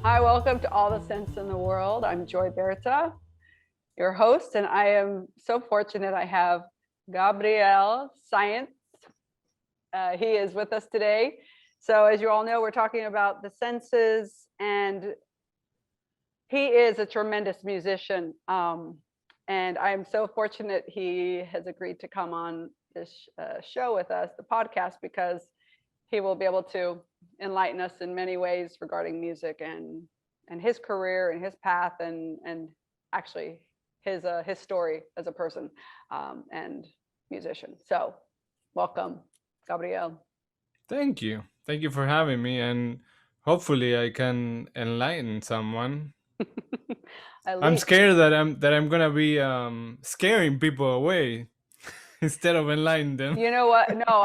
Hi, welcome to All the Sense in the World. I'm Joy Berta, your host, and I am so fortunate I have Gabriel Saientz. He is with us today. So as you all know, we're talking about the senses, and he is a tremendous musician. And I'm so fortunate he has agreed to come on this show with us, the podcast, because he will be able to enlighten us in many ways regarding music and his career and his path and actually his story as a person and musician. So welcome, Gabriel. Thank you. Thank you for having me, and hopefully I can enlighten someone. At I'm least, scared that I'm gonna be scaring people away instead of enlightening them. you know what? No,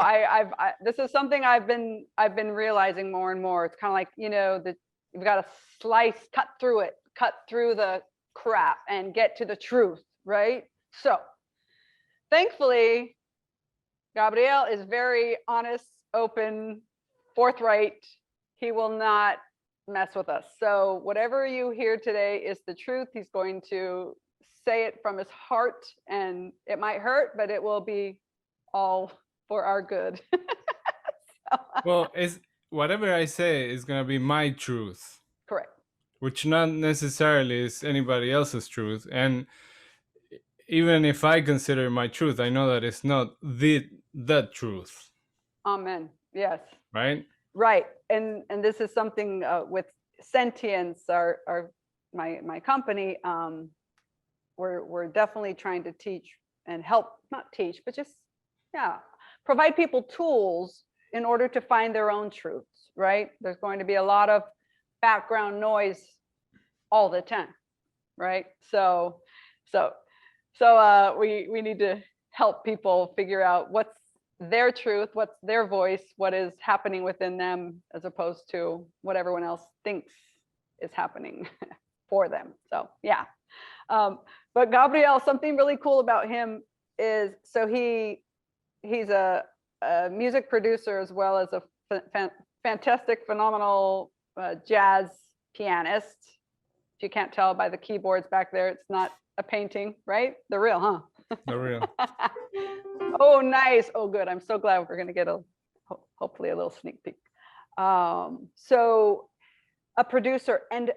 this is something I've been realizing more and more. It's kind of like, that you've got to cut through the crap and get to the truth, right? So thankfully, Gabriel is very honest, open, forthright. He will not mess with us. So whatever you hear today is the truth. He's going to say it from his heart, and it might hurt, but it will be all for our good. So, Well, it's whatever I say is gonna be my truth, correct. which not necessarily is anybody else's truth. And even if I consider my truth, I know that it's not the truth, Amen. Yes. right? Right. And this is something with Sentience, our my company. We're definitely trying to teach and help, not teach, but just, yeah, provide people tools in order to find their own truths, right? There's going to be a lot of background noise all the time, right? So we need to help people figure out what's their truth, what's their voice, what is happening within them, as opposed to what everyone else thinks is happening for them. So yeah. Um, but Gabriel, something really cool about him is, so he's a music producer as well as a fantastic, phenomenal jazz pianist. If you can't tell by the keyboards back there, it's not a painting, right? They're real, huh? The real. Oh, nice. Oh, good. I'm so glad we're going to get hopefully a little sneak peek. So a producer, and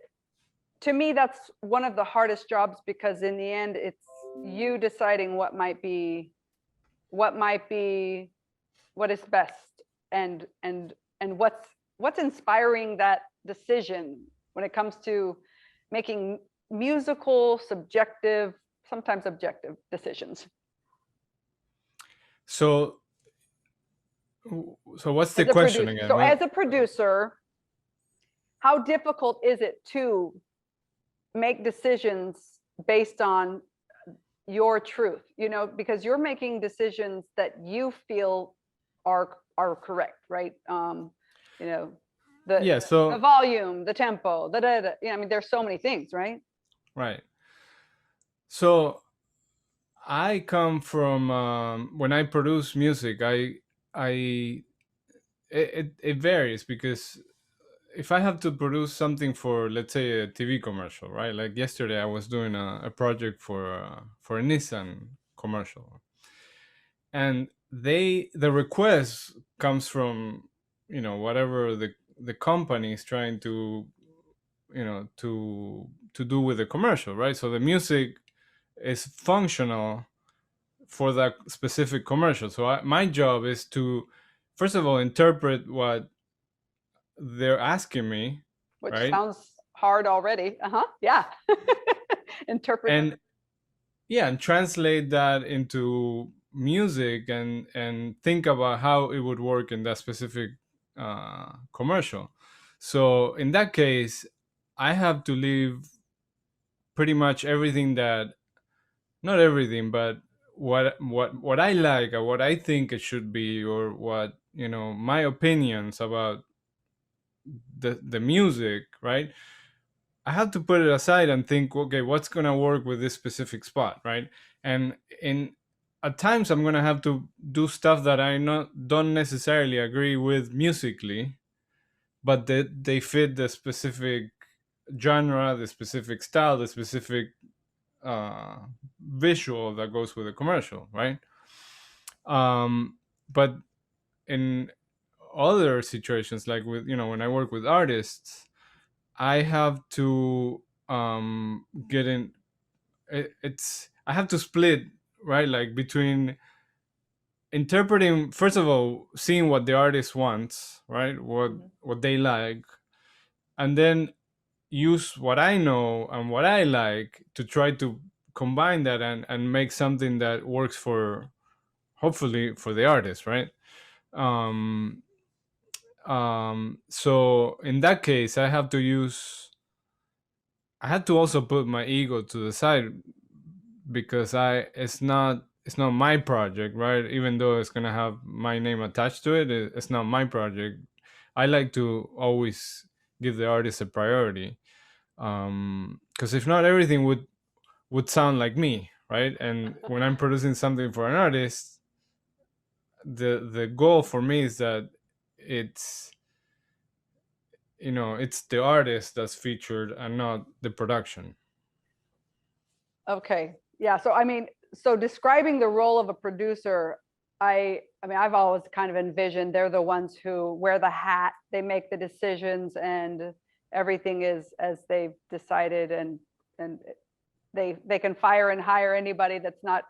to me, that's one of the hardest jobs, because in the end, it's you deciding what is best, and what's inspiring that decision when it comes to making musical, subjective, sometimes objective decisions. So, so what's the As a question producer, again? so What? as a producer, how difficult is it to make decisions based on your truth, because you're making decisions that you feel are correct, right? You know, the Yeah. the So volume, the tempo, I mean, there's so many things, right? right. So I come from when I produce music. I it varies because if I have to produce something for, let's say, a TV commercial, right? Like yesterday, I was doing a project for a Nissan commercial, and the request comes from whatever the company is trying to to do with the commercial, right? So the music is functional for that specific commercial. So my job is to, first of all, interpret what they're asking me, Which right? sounds hard already. Uh-huh. Yeah. Interpret. And yeah, and translate that into music and think about how it would work in that specific commercial. So in that case, I have to leave pretty much everything that, not everything, but what I like or what I think it should be, or what my opinions about the music, right? I have to put it aside and think, okay, what's gonna work with this specific spot, right? And in at times I'm gonna have to do stuff that I not don't necessarily agree with musically, but they fit the specific genre, the specific style, the specific uh, visual that goes with the commercial, right? But in other situations, like with, when I work with artists, I have to get in. It's I have to split, right, like between interpreting, first of all, seeing what the artist wants, right, what they like, and then use what I know and what I like to try to combine that and make something that works for, hopefully, for the artist, right? um so in that case, I had to also put my ego to the side, because it's not my project, right? Even though it's gonna have my name attached to it, it's not my project. I like to always give the artist a priority, because if not, everything would sound like me, right? And when I'm producing something for an artist, the goal for me is that it's it's the artist that's featured and not the production. Okay. Yeah. So, I mean, so describing the role of a producer, I mean, I've always kind of envisioned they're the ones who wear the hat, they make the decisions, and everything is as they've decided, and they can fire and hire anybody that's not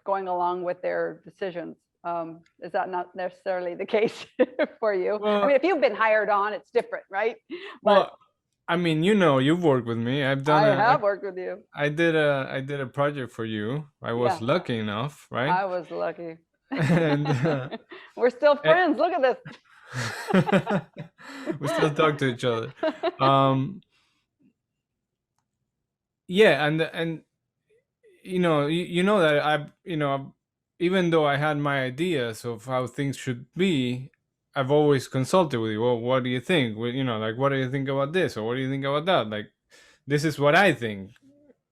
going along with their decisions. Is that not necessarily the case for you? I mean, Well, if you've been hired on, it's different, right? But well, I mean, you've worked with me. I have worked with you. I did a project for you. I was Yeah, lucky enough, right? I was lucky. And We're still eh, friends. Look at this. we still talk to each other. Um, yeah, and you know that even though I had my ideas of how things should be, I've always consulted with you. Well, what do you think? Well, like, what do you think about this, or what do you think about that? Like, this is what I think,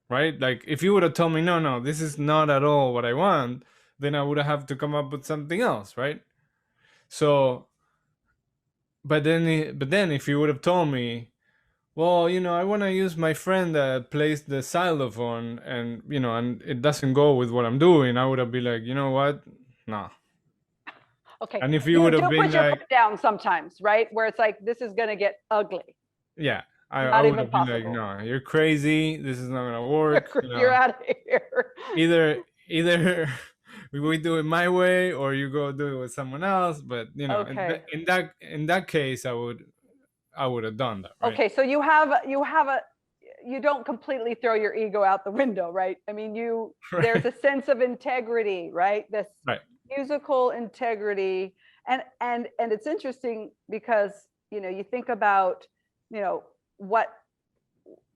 right? Like, if you would have told me, no, no, this is not at all what I want, then I would have to come up with something else, right? So, but then if you would have told me, well, I want to use my friend that plays the xylophone, and it doesn't go with what I'm doing, I would have been like, you know what? Nah. Okay. And if you You would have do been put your like, foot down sometimes, right? Where it's like, this is going to get ugly. yeah, I Not would even have been like, possible. no, you're crazy. This is not gonna work. You're out of here. Either we do it my way, or you go do it with someone else. But Okay. in that case, I would have done that, right? Okay. So you don't completely throw your ego out the window, right? I mean, there's Right. a sense of integrity, right? This Right. musical integrity. And it's interesting because, you think about, what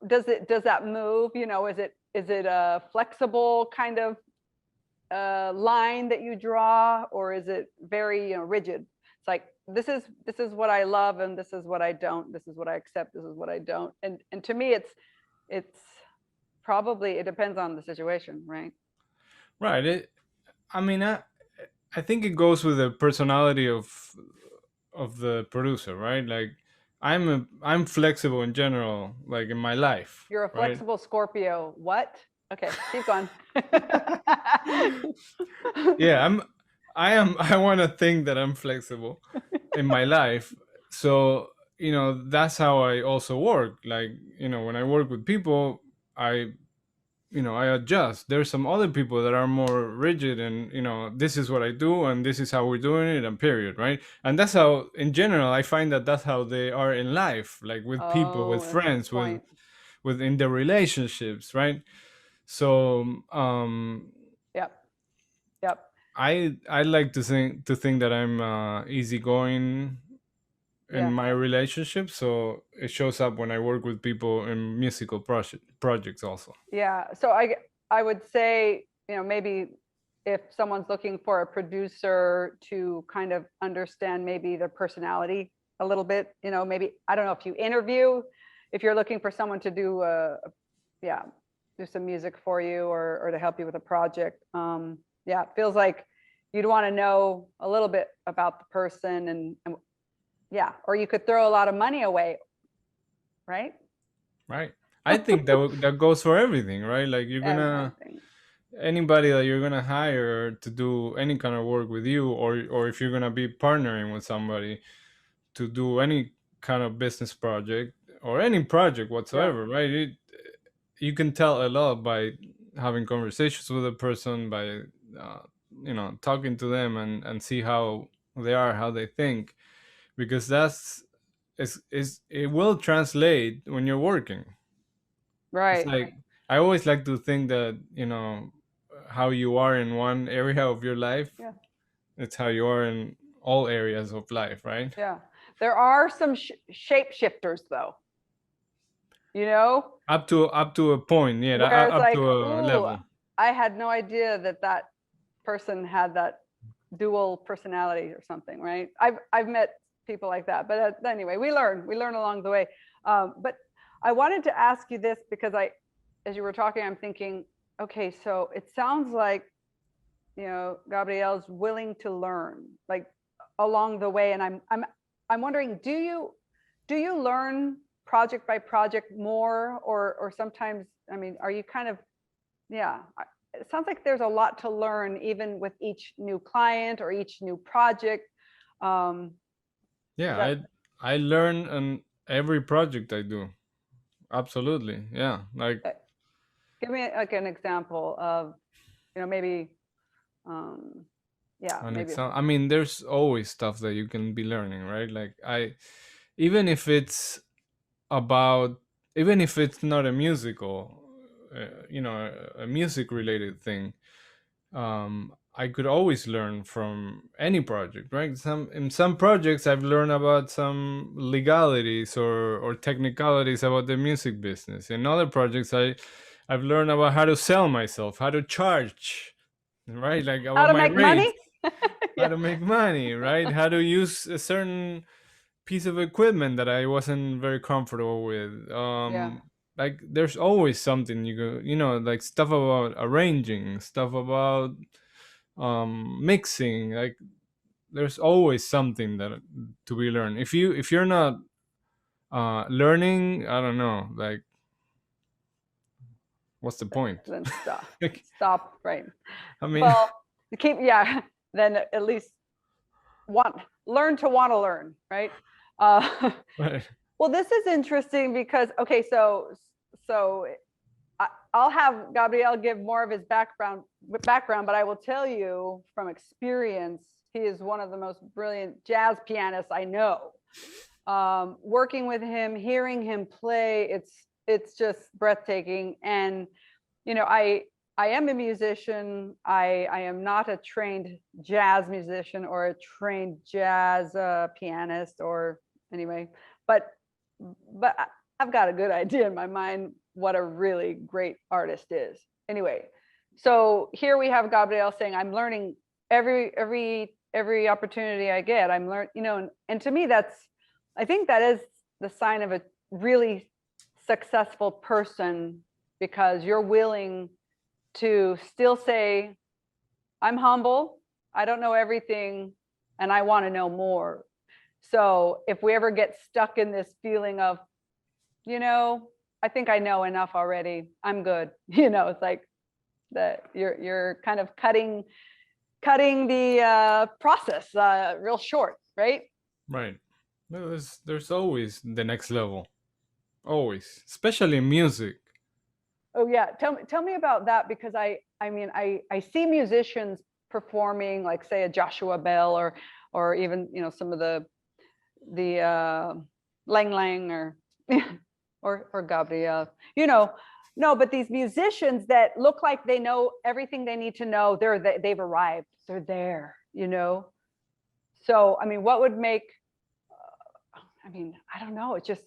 does that move? Is it a flexible kind of line that you draw, or is it very, rigid? It's like, this is what I love, and this is what I don't. This is what I accept. This is what I don't. And to me, it's probably, it depends on the situation, right? Right. I mean, I think it goes with the personality of the producer, right? Like, I'm flexible in general, like in my life, You're a right? flexible Scorpio. What? Okay, keep going. Yeah, I want to think that I'm flexible in my life. So, that's how I also work. Like, when I work with people, I adjust. There's some other people that are more rigid, and this is what I do, and this is how we're doing it, and period, right? And that's how, in general, I find that that's how they are in life, like with people, with Oh, that's a good friends, with point. within their relationships, right? So, Yep. Yep. I like to think that I'm easygoing in Yeah. my relationship, so it shows up when I work with people in musical projects also. Yeah. So I would say, maybe if someone's looking for a producer to kind of understand maybe their personality a little bit, maybe, I don't know, if you interview, if you're looking for someone to do yeah, do some music for you, or to help you with a project. Yeah, it feels like you'd want to know a little bit about the person, and yeah, or you could throw a lot of money away, right? Right. I think that goes for everything, right? Like you're gonna Everything. anybody that you're gonna hire to do any kind of work with you, or if you're gonna be partnering with somebody to do any kind of business project or any project Yeah. whatsoever, right? You can tell a lot by having conversations with a person, by uh, talking to them and see how they are, how they think, because is it will translate when you're working. It's Right. like I always like to think that how you are in one area of your life, Yeah. it's how you are in all areas of life, right? Yeah. There are some shapeshifters though, you know, Up to a point, yeah, where it's up like, to a ooh, level. I had no idea that that person had that dual personality or something, right? I've met people like that, but anyway, we learn along the way. But I wanted to ask you this because as you were talking, I'm thinking, okay, so it sounds like, Gabriel's willing to learn, like along the way, and I'm wondering, do you learn project by project more, or sometimes, I mean, are you kind of, yeah, it sounds like there's a lot to learn even with each new client or each new project. Um, is Yeah, that I learn on every project I do. Absolutely, yeah. Like give me like an example of, maybe, yeah, an maybe. example. I mean, there's always stuff that you can be learning, right? Like even if it's about, even if it's not a musical, a music related thing, I could always learn from any project, right? In some projects I've learned about some legalities or technicalities about the music business. In other projects I've learned about how to sell myself, how to charge, right? Like How about to my make money? rates, how Yeah, to make money, right? How to use a certain piece of equipment that I wasn't very comfortable with. yeah, Like there's always something like stuff about arranging, stuff about mixing. Like there's always something that to be learned. If you're not learning, I don't know. Like what's the point? then stop. Like Stop, right. I mean, Well, to keep, yeah, then at least learn to want to learn, right? Uh, right, well, this is interesting because, okay, so I'll have Gabriel give more of his background, but I will tell you from experience, he is one of the most brilliant jazz pianists I know. Working with him, hearing him play, it's just breathtaking. And I am a musician. I am not a trained jazz musician or a trained jazz pianist, or anyway, but but I've got a good idea in my mind what a really great artist is. Anyway, so here we have Gabriel saying, I'm learning every opportunity I get. I'm learning, and to me, I think that is the sign of a really successful person, because you're willing to still say, I'm humble, I don't know everything, and I want to know more. So if we ever get stuck in this feeling of, I think I know enough already, I'm good. It's like that you're kind of cutting the process real short, right? right. No, there's always the next level. Always, especially in music. Oh yeah, tell me about that, because I mean I see musicians performing, like say a Joshua Bell, or even some of the Lang Lang, or or Gabriel, no, but these musicians that look like they know everything they need to know, they've arrived, they're there. So I mean, what would make, I mean, I don't know, it's just,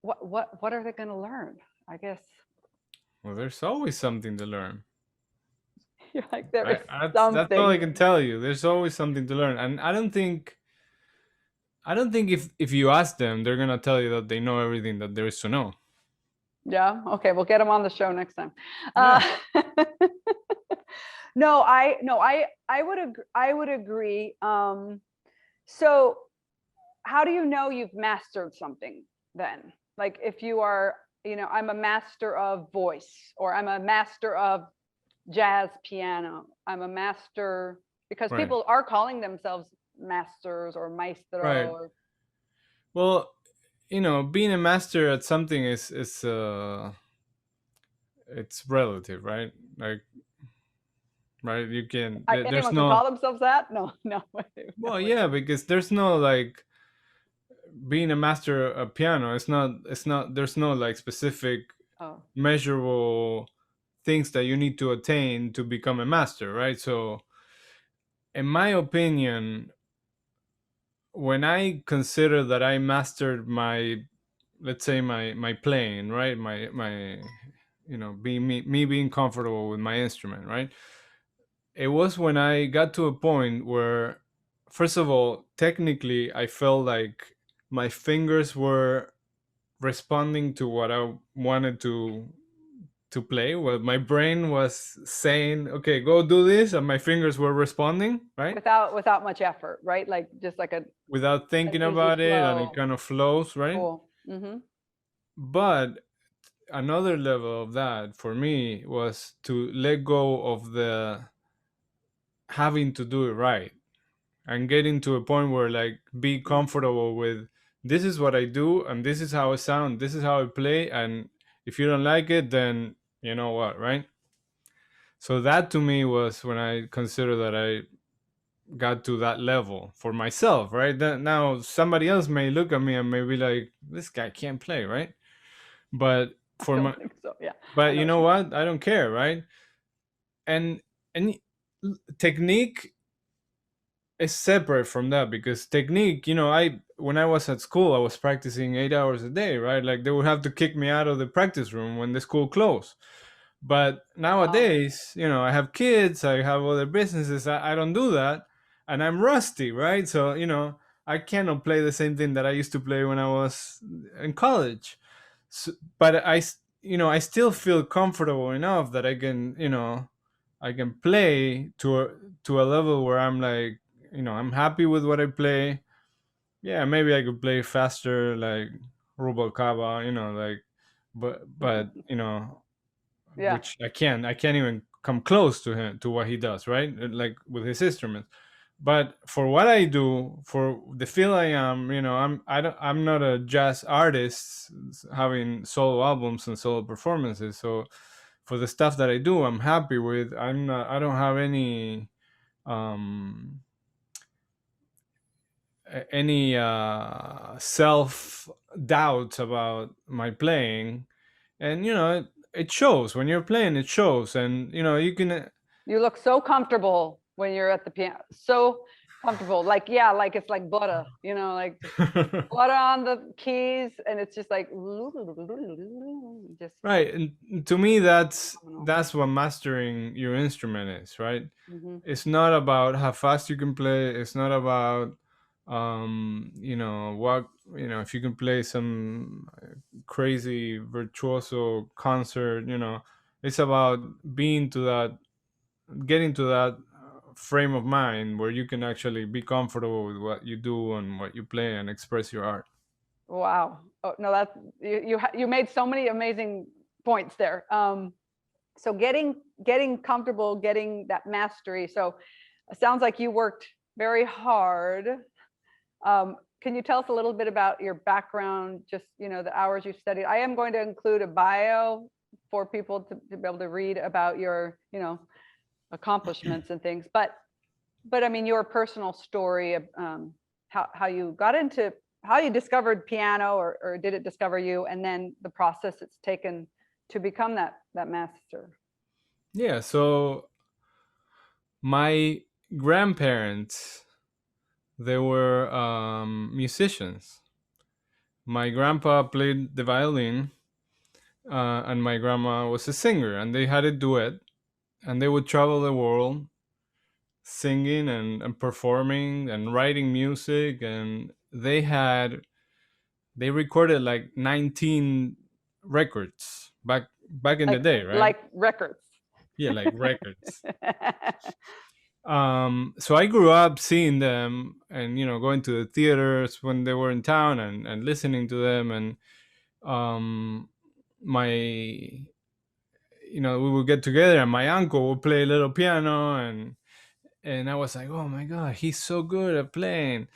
what are they going to learn, I guess. Well, there's always something to learn. You're like, there is Right? That's all something. I can tell you. There's always something to learn, and I don't think if you ask them, they're gonna tell you that they know everything that there is to know. Yeah. Okay. We'll get them on the show next time. Yeah. No, I would agree. So how do you know you've mastered something then? like if you are, I'm a master of voice, or I'm a master of jazz piano, I'm a master, because Right. people are calling themselves masters or Right. maestro or, Well, being a master at something is it's relative, right? Like, right, you can there's anyone can call no. themselves that. No, no. Well, yeah, because there's no like being a master of piano. It's not there's no like specific Oh, measurable things that you need to attain to become a master, right? So in my opinion, when I consider that I mastered my, let's say, my playing, right, my being me being comfortable with my instrument, right, it was when I got to a point where, first of all, technically I felt like my fingers were responding to what I wanted to play. Well, my brain was saying, "Okay, go do this," and my fingers were responding, right, without much effort, right? Like just like a without thinking easy about it, and it flow. kind of flows, right. Cool. Mm-hmm. But another level of that for me was to let go of the having to do it right, and getting to a point where like be comfortable with, this is what I do and this is how I sound, this is how I play, and if you don't like it, then you know what, right? So that to me was when I consider that I got to that level for myself, right? That now somebody else may look at me and may be like, this guy can't play, right? But I for don't my think so. Yeah, I but know you what know you mean. what, I don't care, right? And technique is separate from that, because technique, I when I was at school, I was practicing 8 hours a day, right? Like they would have to kick me out of the practice room when the school closed. But Wow. nowadays, I have kids, I have other businesses, I don't do that, and I'm rusty, right? So I cannot play the same thing that I used to play when I was in college. So, but I still feel comfortable enough that I can play to a level where I'm like, I'm happy with what I play. Yeah, maybe I could play faster, like Rubalcaba, like, but Yeah. which I can't even come close to him, to what he does, right? Like with his instruments. But for what I do, for the feel I am, I'm not a jazz artist having solo albums and solo performances. So for the stuff that I do, I'm happy with. I don't have um any self doubts about my playing. And it shows when you're playing, it shows. And you can. You look so comfortable when you're at the piano. So comfortable. Like, yeah, like it's like butter, like just butter on the keys, and it's just like just Right, and to me, that's phenomenal. that's what mastering your instrument is, right? Mm-hmm. It's not about how fast you can play. It's not about what, if you can play some crazy virtuoso concert. It's about being to that, getting to that frame of mind where you can actually be comfortable with what you do and what you play and express your art. Wow. Oh no, that's you made so many amazing points there. So getting comfortable, getting that mastery. So it sounds like you worked very hard. Can you tell us a little bit about your background, just the hours you studied? I am going to include a bio for people to be able to read about your accomplishments and things, but I mean your personal story of how you got into, how you discovered piano, or did it discover you, and then the process it's taken to become that master. Yeah, so my grandparents, they were musicians. My grandpa played the violin, and my grandma was a singer, and they had a duet, and they would travel the world singing and performing and writing music. And they recorded like 19 records back in the like day, right? like records. Yeah, like records. So I grew up seeing them, and going to the theaters when they were in town, and listening to them. my we would get together and my uncle would play a little piano, and I was like, oh my god, he's so good at playing.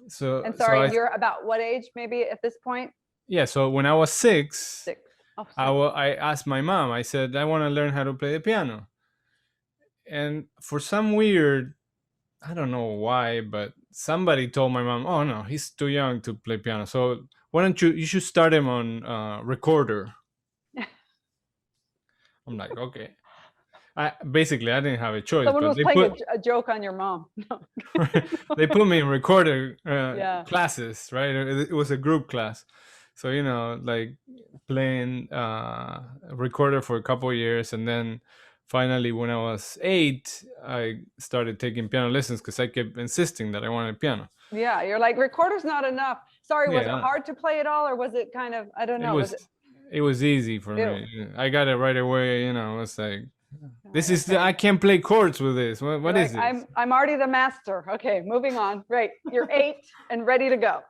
So And so sorry, I you're about what age maybe at this point? yeah, so when I was 6, 6. Oh, 6. I asked my mom. I said I want to learn how to play the piano, and for some weird, I don't know why, but somebody told my mom, oh no, he's too young to play piano, so why don't you should start him on recorder. I'm like, okay. I didn't have a choice, Someone but was playing a joke on your mom. No. they put me in recorder Yeah. classes, right? It was a group class, so like playing recorder for a couple of years, and then finally, when I was 8, I started taking piano lessons because I kept insisting that I wanted piano. Yeah, you're like, recorder's not enough. Sorry, was it Yeah, hard to play at all, or was it kind of, I don't it know, was was it? it was easy for Ew. me. I got it right away. It's like, this is Okay. I can't play chords with this. What You're is like, this? I'm already the master. Okay, moving on. Right, you're 8 and ready to go.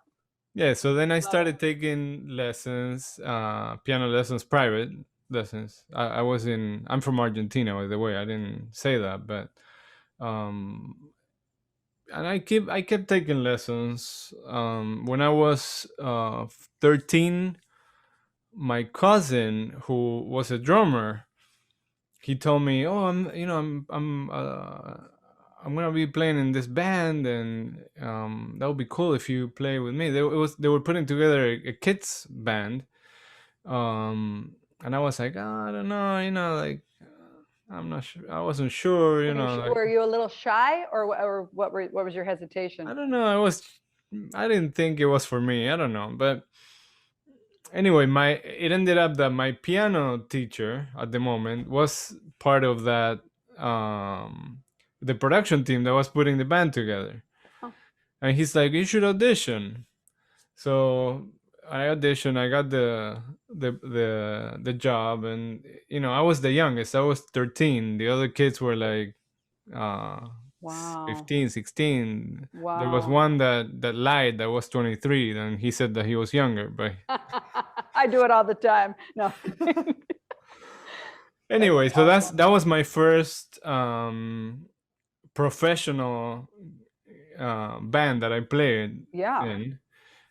Yeah, so then I Love started taking lessons, piano lessons, private lessons. I'm from Argentina, by the way. I didn't say that, but and I kept taking lessons. When I was 13, my cousin, who was a drummer, he told me, "Oh, I'm gonna be playing in this band, and that would be cool if you play with me." They were putting together a kids band, and I was like, oh, I don't know, like I'm not sure. I wasn't sure, like, Were you a little shy, or what was your hesitation? I don't know. I didn't think it was for me. I don't know, but anyway, it ended up that my piano teacher at the moment was part of that the production team that was putting the band together. Oh. And he's like, you should audition. So I auditioned. I got the job, and I was the youngest. I was 13. The other kids were like Wow. 15, 16. Wow. There was one that lied, that was 23, and he said that he was younger, but I do it all the time. No. anyway, so that was my first professional band that I played in.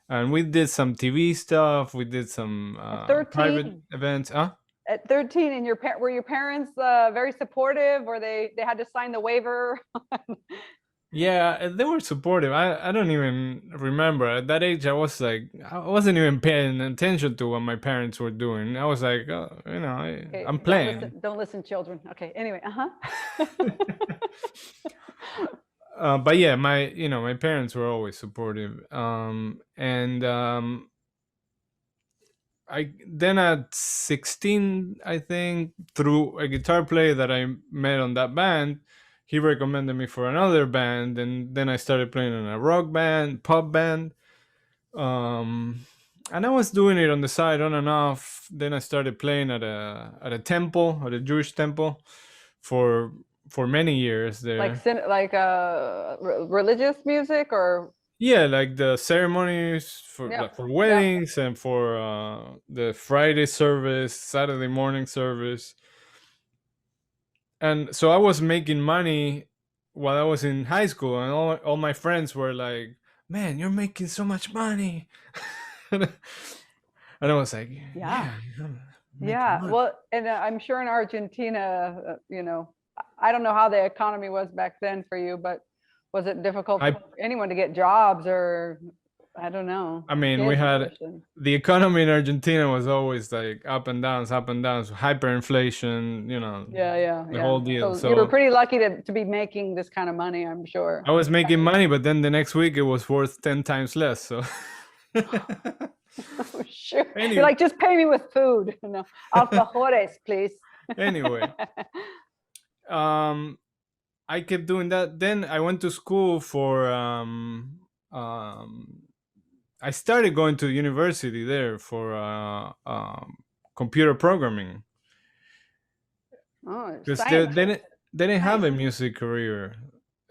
And we did some TV stuff. We did some private events. Huh? At 13, and were your parents very supportive, or they had to sign the waiver? Yeah, they were supportive. I don't even remember. At that age, I wasn't even paying attention to what my parents were doing. I was like, Okay, I'm playing. Don't listen, children. Okay, anyway, But yeah, my parents were always supportive. And I then at 16, I think, through a guitar player that I met on that band, he recommended me for another band, and then I started playing in a rock band, pop band. And I was doing it on the side, on and off. Then I started playing at a temple, at a Jewish temple, for many years there. Like religious music, or yeah, like the ceremonies for weddings, and for the Friday service, Saturday morning service. And so I was making money while I was in high school, and all my friends were like, man, you're making so much money. And I was like, yeah. Well, and I'm sure in Argentina, I don't know how the economy was back then for you, but was it difficult for anyone to get jobs, or I don't know? I mean, we had the economy in Argentina was always like up and downs, hyperinflation, the whole deal. So you were pretty lucky to be making this kind of money, I'm sure. I was making money, but then the next week it was worth 10 times less. So oh, sure. Anyway. You're like, just pay me with food. No, alfajores, please. Anyway, I kept doing that. Then I went to school for I started going to university there for computer programming. Oh, because they didn't have a music career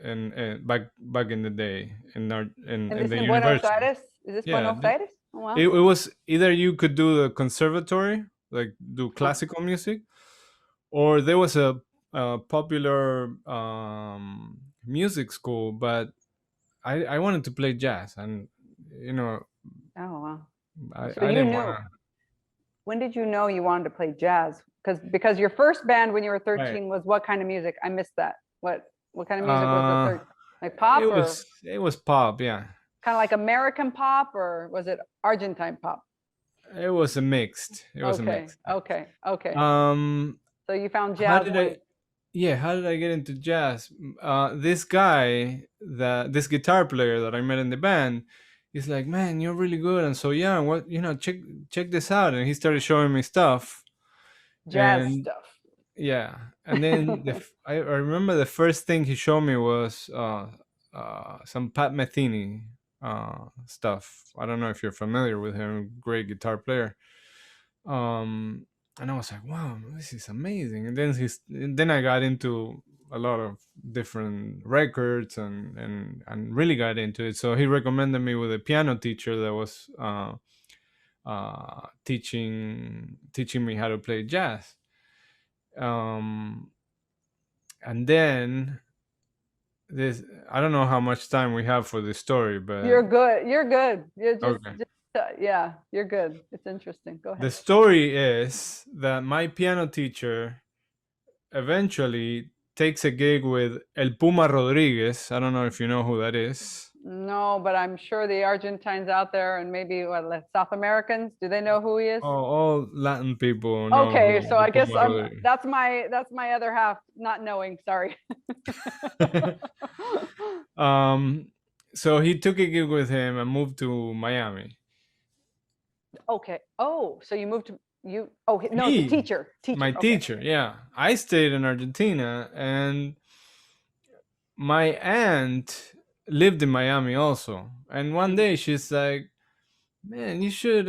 back in the day in the Buenos university. Aires? Is this Buenos Aires? Well, It was either you could do the conservatory, like do classical music, or there was a popular music school, but I wanted to play jazz, and you know oh, wow. So I you didn't want knew, to. when did you know you wanted to play jazz? Because your first band when you were Right. 13 was what kind of music? I missed that. What kind of music was the Uh, third? Like pop or it was pop, yeah. kind of like American pop or was it Argentine pop? It was a mixed. It was a Okay, mixed. okay, okay. Um, So you found how jazz did when? I? Yeah, how did I get into jazz? This guy, this guitar player that I met in the band, he's like, "Man, you're really good and so young. What check this out." And he started showing me stuff, Jazz and stuff. yeah, and then I remember the first thing he showed me was some Pat Metheny stuff. I don't know if you're familiar with him. Great guitar player. Um, and I was like, wow, this is amazing. And then I got into a lot of different records and really got into it. So he recommended me with a piano teacher that was teaching me how to play jazz. Um, and then this I don't know how much time we have for this story, but You're good. You're good. You're okay. just yeah, you're good. It's interesting. Go The ahead. story is that my piano teacher eventually takes a gig with El Puma Rodriguez. I don't know if you know who that is. No, but I'm sure the Argentines out there and maybe what, South Americans, do they know who he is? Oh, all Latin people know Okay, who so El I guess Puma Rodriguez. that's my other half not knowing. Sorry. um, so he took a gig with him and moved to Miami. Okay. Oh, so you moved to you. Oh, no, the Me, teacher. my Teacher. Okay. teacher, yeah. I stayed in Argentina, and my aunt lived in Miami also. And one Mm. day she's like, "Man, you should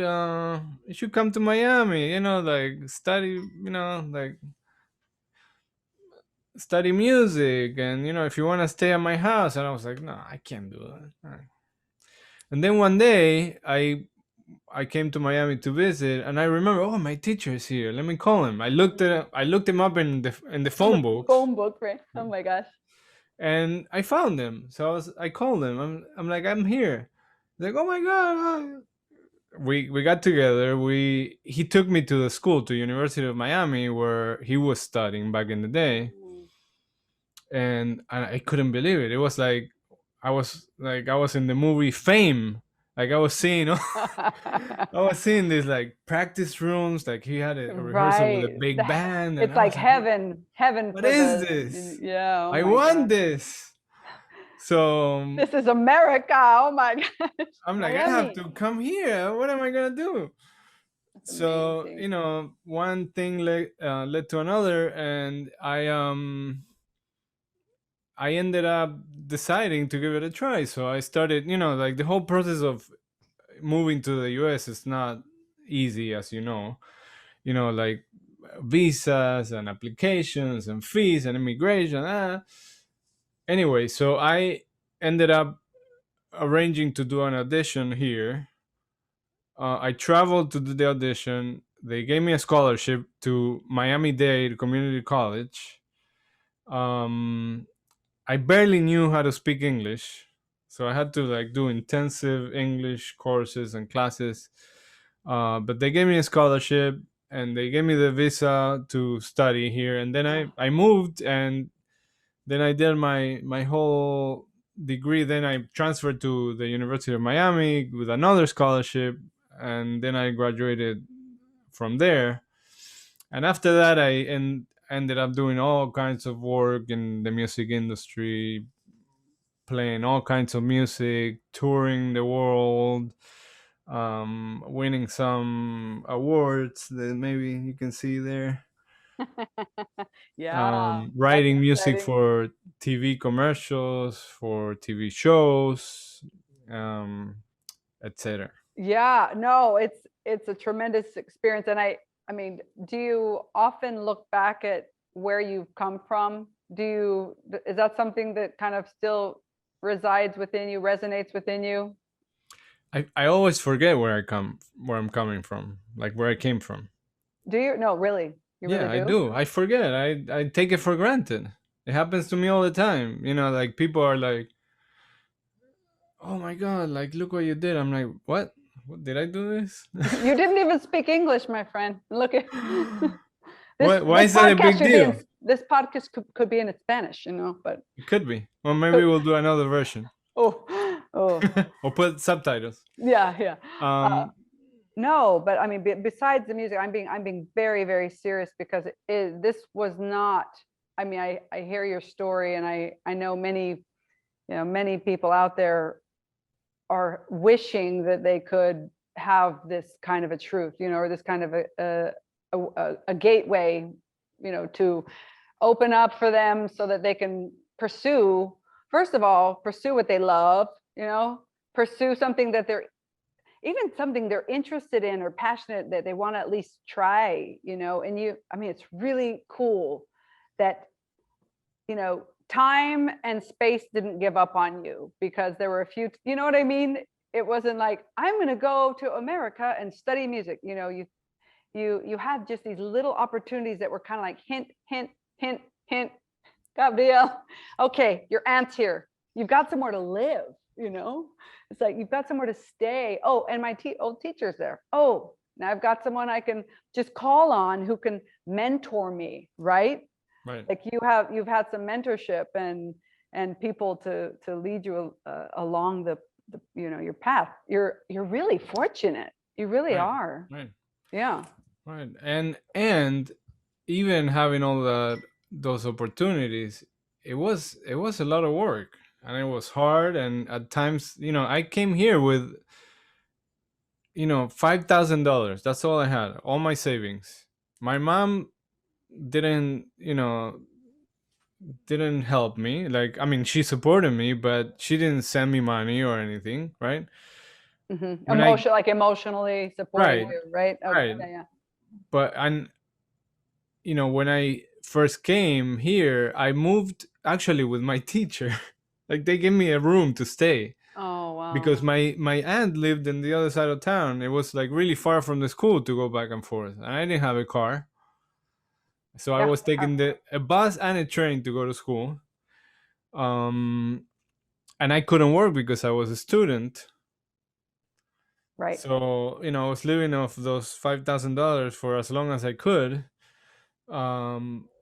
come to Miami, like study music, and if you want to stay at my house." And I was like, "No, I can't do that." And then one day I came to Miami to visit, and I remember, oh, my teacher is here. Let me call him. I looked him up in the On the phone books, phone book, right? Oh my gosh. and I found him. So I called him. I'm like, I'm here. He's like, oh my god. We got together. He took me to the school, to University of Miami, where he was studying back in the day, Mm. and I couldn't believe it. It was like I was in the movie Fame. Like I was seeing I was seeing these like practice rooms. Like he had a rehearsal with a Right. big band, and It's I like was like, heaven what for is the, this? yeah, oh I my want gosh. this. So This is America. Oh my gosh. I'm like, I have Miami. to come here. What am I gonna do? That's So amazing. one thing led to another, and I ended up deciding to give it a try. So I started, like the whole process of moving to the US is not easy, as like visas and applications and fees and immigration. Anyway, so I ended up arranging to do an audition here. I traveled to do the audition. They gave me a scholarship to Miami-Dade Community College. Um, I barely knew how to speak English, so I had to like do intensive English courses and classes. But they gave me a scholarship and they gave me the visa to study here. And then Oh, I moved, and then I did my whole degree. Then I transferred to the University of Miami with another scholarship, and then I graduated from there. And after that, ended up doing all kinds of work in the music industry, playing all kinds of music, touring the world, winning some awards that maybe you can see there. yeah, that's Writing music exciting. for TV commercials, for TV shows, etc. Yeah, no, it's a tremendous experience. And I mean, do you often look back at where you've come from? Is that something that kind of still resides within you, resonates within you? I always forget where I'm coming from, like where I came from. Do you? No, really, you really Yeah, I do. do. I forget. I take it for granted. It happens to me all the time. Like people are like, "Oh my god, like look what you did." I'm like, "What? What did I do this?" You didn't even speak English, my friend. Look at this. Why is that a big deal? This podcast could be in Spanish, but It could be. Well, maybe we'll do another version. oh, oh, Or put subtitles. yeah, yeah. Um, No, but I mean, besides the music, I'm being very, very serious because this was not. I mean, I hear your story, and I know many people out there are wishing that they could have this kind of a truth, or this kind of a gateway, to open up for them so that they can pursue, first of all, pursue what they love, pursue something that even something they're interested in or passionate that they want to at least try, and I mean, it's really cool that, time and space didn't give up on you, because there were a few, you know what I mean? It wasn't like, I'm going to go to America and study music. You had just these little opportunities that were kind of like hint, hint, hint, hint. Gabriel, okay, your aunt's here. You've got somewhere to live, It's like you've got somewhere to stay. Oh, and my old teacher's there. Oh, now I've got someone I can just call on who can mentor me, right? right. Like you've had some mentorship and people to lead you along the your path. You're really fortunate. You really Right. are. Right. Yeah. Right. And even having all those opportunities, it was a lot of work, and it was hard, and at times, I came here with $5,000. That's all I had, all my savings. My mom didn't you know didn't help me. Like, I mean, she supported me, but she didn't send me money or anything, right? When I Like emotionally supporting Right, you, right? Okay. right. Yeah. But when I first came here, I moved actually with my teacher. Like, they gave me a room to stay Oh, wow. because my aunt lived in the other side of town. It was like really far from the school to go back and forth, and I didn't have a car, so I Yeah. was taking a bus and a train to go to school. Um, and I couldn't work because I was a student. Right. So, I was living off those $5,000 for as long as I could.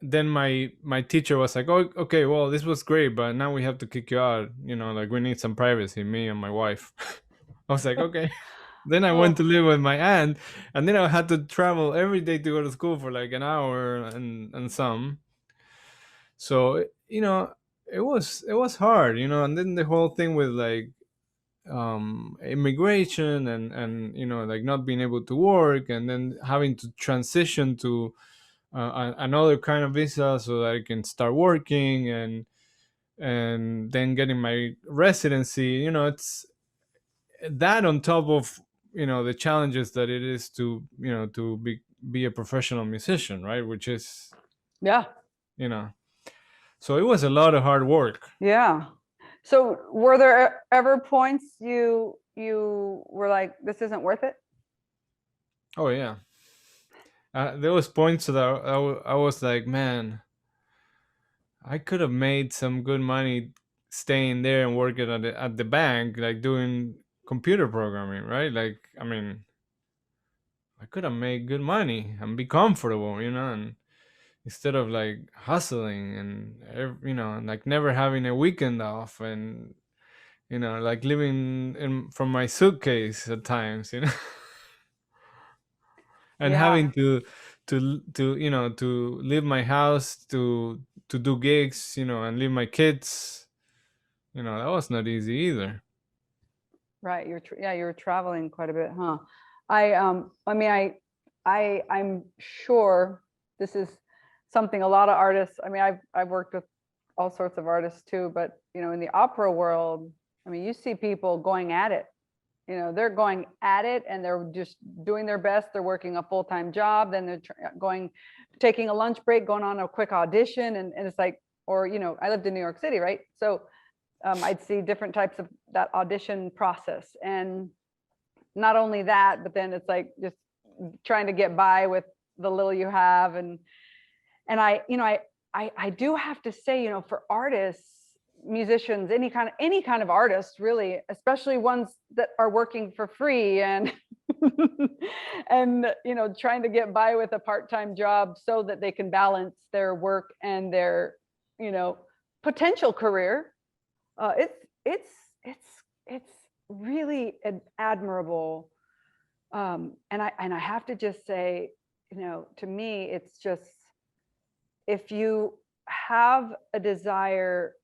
Then my teacher was like, "Oh, okay, well, this was great, but now we have to kick you out. Like, we need some privacy, me and my wife." I was like, "Okay." Then I went Oh, to live with my aunt, and then I had to travel every day to go to school for like an hour and some. So, it was hard, and then the whole thing with like immigration and like not being able to work, and then having to transition to another kind of visa so that I can start working, and then getting my residency. It's that on top of the challenges that it is to be a professional musician, right? Which is yeah. you know so it was a lot of hard work. Yeah. So were there ever points you were like, this isn't worth it? Oh yeah. There was points that I was like, man, I could have made some good money staying there and working at the bank, like doing computer programming, right? Like, I mean, I could have made good money and be comfortable, and instead of like hustling and like never having a weekend off, and like living from my suitcase at times, and Yeah. having to leave my house to do gigs, and leave my kids. That was not easy either. Right. Yeah, you're traveling quite a bit, huh? I mean, I'm sure this is something a lot of artists, I mean, I've worked with all sorts of artists too, but in the opera world, I mean, you see people going at it. They're going at it and they're just doing their best. They're working a full-time job, then they're taking a lunch break, going on a quick audition, and it's like, or I lived in New York City, right? So I'd see different types of that audition process, and not only that, but then it's like just trying to get by with the little you have. And I do have to say, for artists, musicians, any kind of artists, really, especially ones that are working for free and and trying to get by with a part-time job so that they can balance their work and their potential career. It's really admirable. And I have to just say, to me, it's just, if you have a desire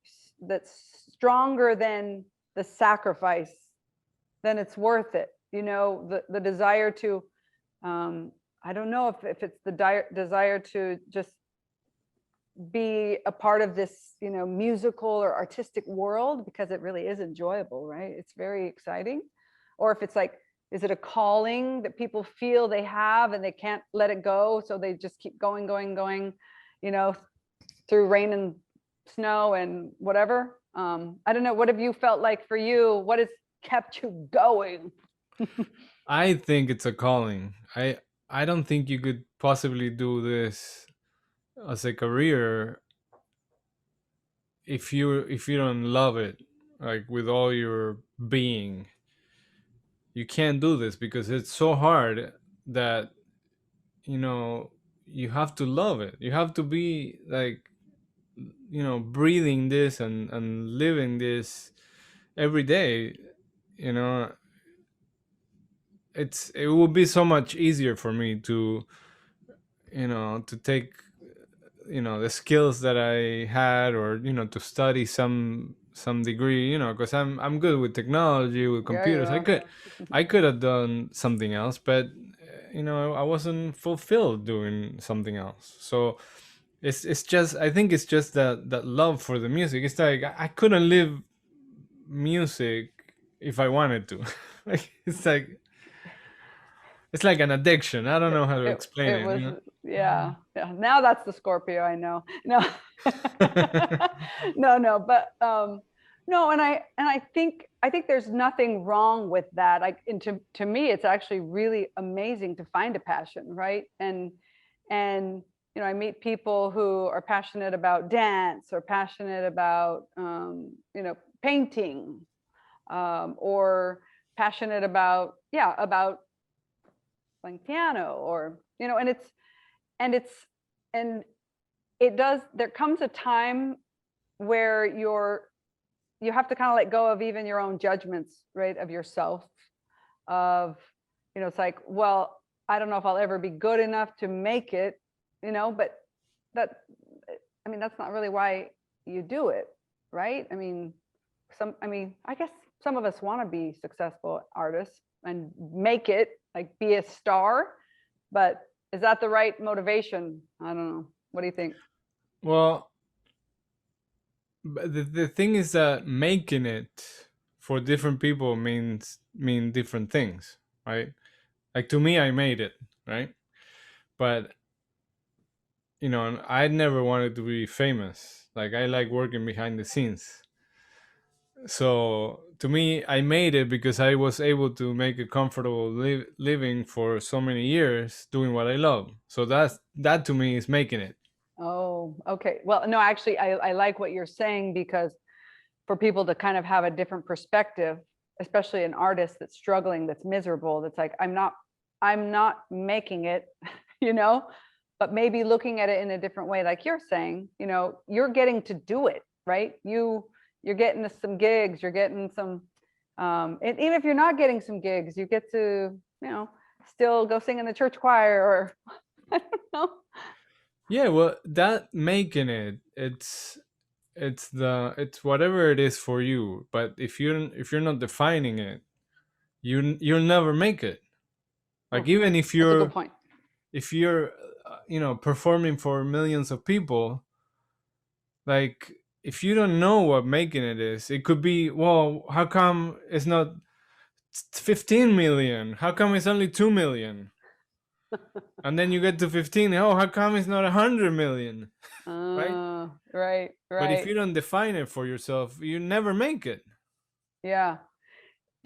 that's stronger than the sacrifice, then it's worth it. The desire to, I don't know if it's the desire to just be a part of this, musical or artistic world, because it really is enjoyable, right? It's very exciting. Or if it's like, is it a calling that people feel they have and they can't let it go, so they just keep going, through rain and snow and whatever. I don't know. What have you felt like for you? What has kept you going? I think it's a calling. I don't think you could possibly do this as a career if you don't love it, like with all your being. You can't do this because it's so hard that you have to love it. You have to be like breathing this and living this every day. you know it would be so much easier for me to to take the skills that I had, or to study some degree, because I'm good with technology, with Yeah, you computers. I are. could I could have done something else, but I wasn't fulfilled doing something else. So it's just, I think it's just that love for the music. It's like I couldn't live music if I wanted to. Like it's like an addiction. I don't know how to explain It it. was, yeah. Now that's the Scorpio, I know. No, no, but no, and I think there's nothing wrong with that. And to me, it's actually really amazing to find a passion, right? And I meet people who are passionate about dance, or passionate about painting, or passionate about playing piano, or and and there comes a time where you have to kind of let go of even your own judgments, right, of yourself, of it's like, well, I don't know if I'll ever be good enough to make it, but that that's not really why you do it, right? I guess some of us want to be successful artists and make it, like be a star, but is that the right motivation? I don't know. What do you think? Well, but the thing is that making it for different people mean different things, right? Like to me, I made it, right? But I never wanted to be famous. Like I like working behind the scenes. So to me, I made it because I was able to make a comfortable living for so many years doing what I love. So that to me is making it. Oh, okay. Well, no, actually, I like what you're saying, because for people to kind of have a different perspective, especially an artist that's struggling, that's miserable, that's like, I'm not making it, but maybe looking at it in a different way, like you're saying, you're getting to do it, right? You're getting some gigs, you're getting some, and even if you're not getting some gigs, you get to, still go sing in the church choir, or I don't know. Yeah, well, that making it's whatever it is for you. But if you're not defining it, you'll never make it. Like even if That's a good you're point. performing for millions of people, like if you don't know what making it is, it could be, well, how come it's not 15 million? How come it's only 2 million? And then you get to 15, oh, how come it's not 100 million? Right? Right, But if right. you don't define it for yourself, you never make it. Yeah.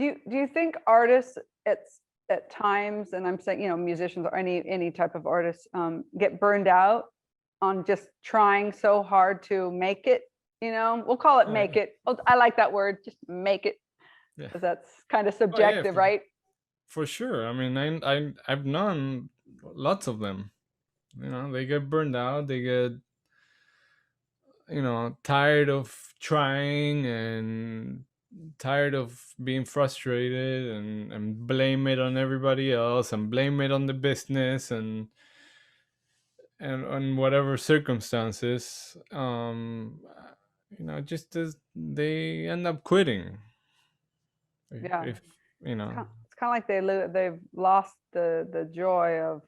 do you think artists at times, and I'm saying, musicians or any type of artists, get burned out on just trying so hard to make it? We'll call it make it. Oh, I like that word, just make it, Yeah. because that's kind of subjective, right? For sure. I mean, I've known lots of them. They get burned out. They get tired of trying and tired of being frustrated and blame it on everybody else and blame it on the business and on whatever circumstances. Just as they end up quitting. Yeah. If It's kind of like they've lost the joy of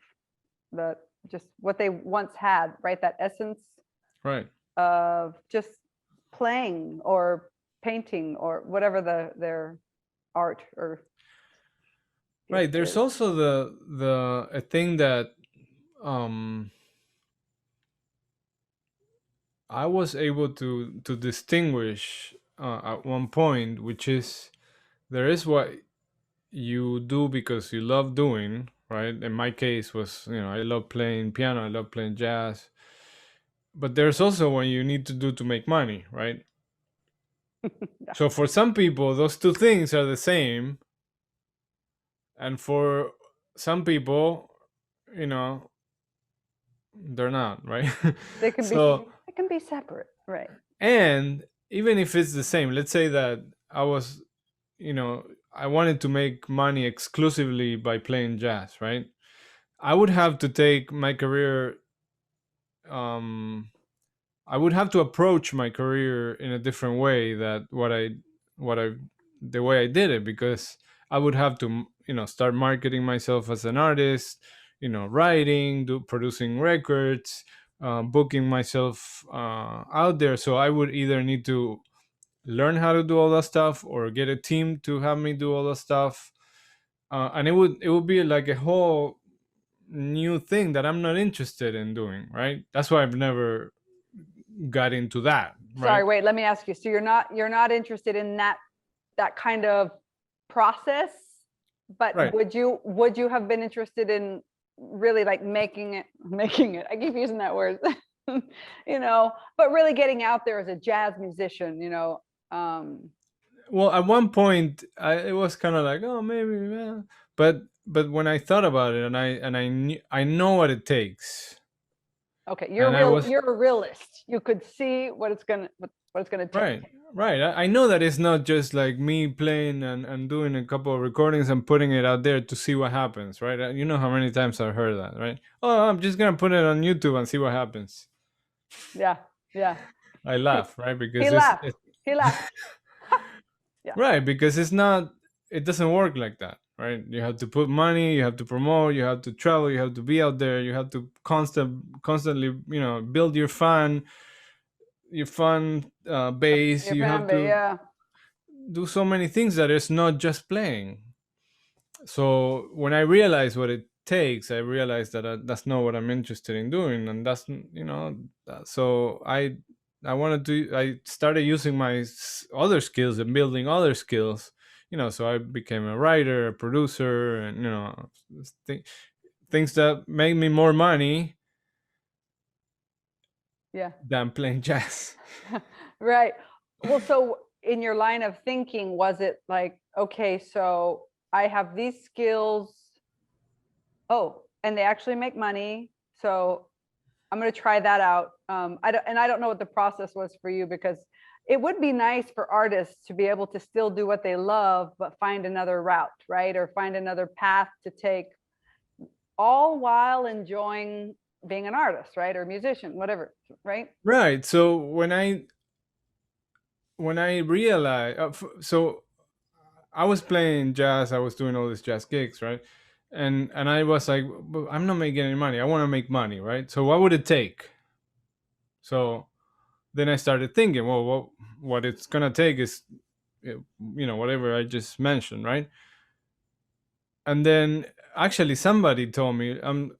just what they once had, right? That essence right. of just playing or painting or whatever their art or Right. There's is. also a thing that um I was able to distinguish at one point, which is there is what you do because you love doing, right? In my case was, I love playing piano, I love playing jazz. But there's also what you need to do to make money, right? Yeah. So for some people, those two things are the same. And for some people, they're not, right? They can be separate, right? And even if it's the same, let's say that I was, I wanted to make money exclusively by playing jazz, right? I would have to take my career, I would have to approach my career in a different way that the way I did it, because I would have to, start marketing myself as an artist, writing, producing records, booking myself out there. So I would either need to learn how to do all that stuff or get a team to have me do all that stuff, and it would be like a whole new thing that I'm not interested in doing. Right? That's why I've never got into that. Right? Sorry, wait, let me ask you. So you're not interested in that kind of process, but Right. would you have been interested in really like making it? I keep using that word, but really getting out there as a jazz musician, Well, at one point, it was kind of like, oh, maybe, yeah. But when I thought about it, I know what it takes. Okay, And you're a realist. You could see what it's gonna take. Right. I know that it's not just like me playing and doing a couple of recordings and putting it out there to see what happens, right? You know how many times I've heard that, right? Oh, I'm just gonna put it on YouTube and see what happens. Yeah. I laugh, right? Because He laughed. Yeah. Right, because it doesn't work like that, right? You have to put money, you have to promote, you have to travel, you have to be out there, you have to constantly, build your fan base. Your You have family, to yeah. do so many things that it's not just playing. So when I realized what it takes, I realized that that's not what I'm interested in doing, and that's so I started using my other skills and building other skills, so I became a writer, a producer, and things that make me more money than playing jazz. Right. Well, so in your line of thinking, was it like, okay, so I have these skills, and they actually make money, so I'm going to try that out. I don't know what the process was for you, because it would be nice for artists to be able to still do what they love, but find another route, right? Or find another path to take, all while enjoying being an artist, right? Or musician, whatever, right? Right. So when I realized, so I was playing jazz, I was doing all these jazz gigs, right? And I was like, "But I'm not making any money. I want to make money, right? So what would it take?" So then I started thinking, well, what it's gonna take is, whatever I just mentioned, right? And then actually somebody told me, well,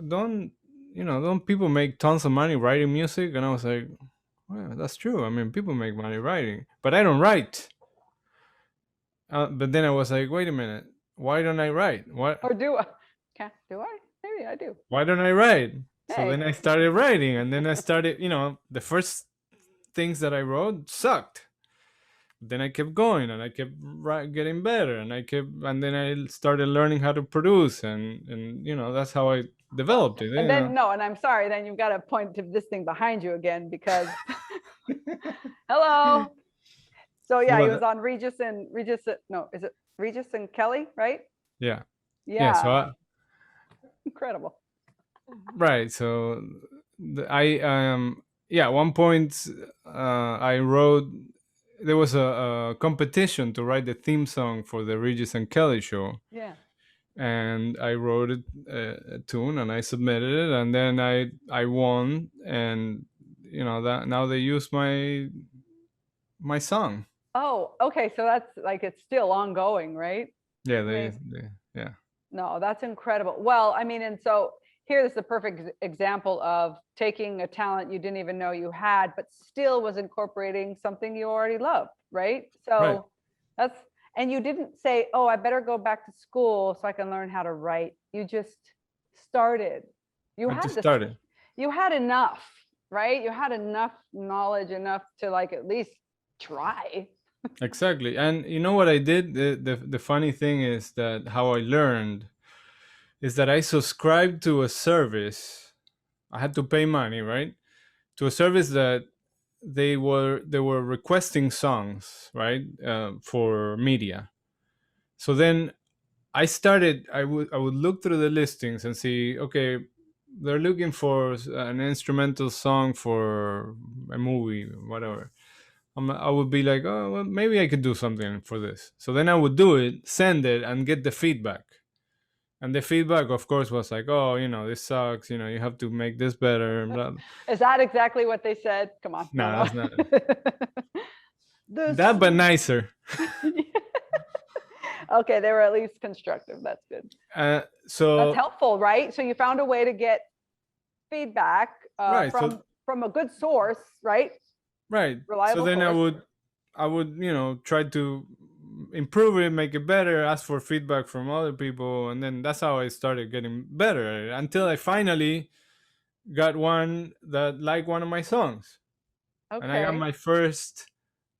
don't people make tons of money writing music? And I was like, well, that's true. I mean, people make money writing, but I don't write. but then I was like, wait a minute, why don't I write? What? Or do I? Do I? Maybe I do. Why don't I write? So Hey. then I started writing, and then I started, the first things that I wrote sucked. Then I kept going, and I kept getting better, and then I started learning how to produce, and that's how I Well, developed it. and then no, and I'm sorry, then you've got to point to this thing behind you again because hello. So yeah, he was Well, on no, is it Regis and Kelly, right? yeah, yeah. So Yeah, incredible. right, so I yeah, at one point I wrote. There was a competition to write the theme song for the Regis and Kelly show, Yeah. and I wrote it, a tune, and I submitted it, and then I won, and that now they use my song. Oh, okay. So that's like it's still ongoing, right? Yeah, Amazing. yeah. No, that's incredible. Well, I mean, and so here is the perfect example of taking a talent you didn't even know you had, but still was incorporating something you already loved, right? Right. So that's, and you didn't say, oh, I better go back to school so I can learn how to write. You just started. You I had just this, started. you had enough, right? You had enough knowledge, enough to like at least try. Exactly. And you know what I did? The funny thing is that how I learned is that I subscribed to a service. I had to pay money, right? To a service that they were requesting songs, right? For media. So then I would look through the listings and see, okay, they're looking for an instrumental song for a movie, whatever. I would be like, oh, well, maybe I could do something for this. So then I would do it, send it, and get the feedback. And the feedback, of course, was like, oh, this sucks. You have to make this better. Blah. Is that exactly what they said? Come on. No, No, no. that's not This. that, but nicer. Okay, they were at least constructive. That's good. That's So helpful, right? So you found a way to get feedback right, from a good source, right? right. So Reliable then source. I would, try to improve it, make it better, ask for feedback from other people, and then that's how I started getting better until I finally got one that liked one of my songs, and I got Okay,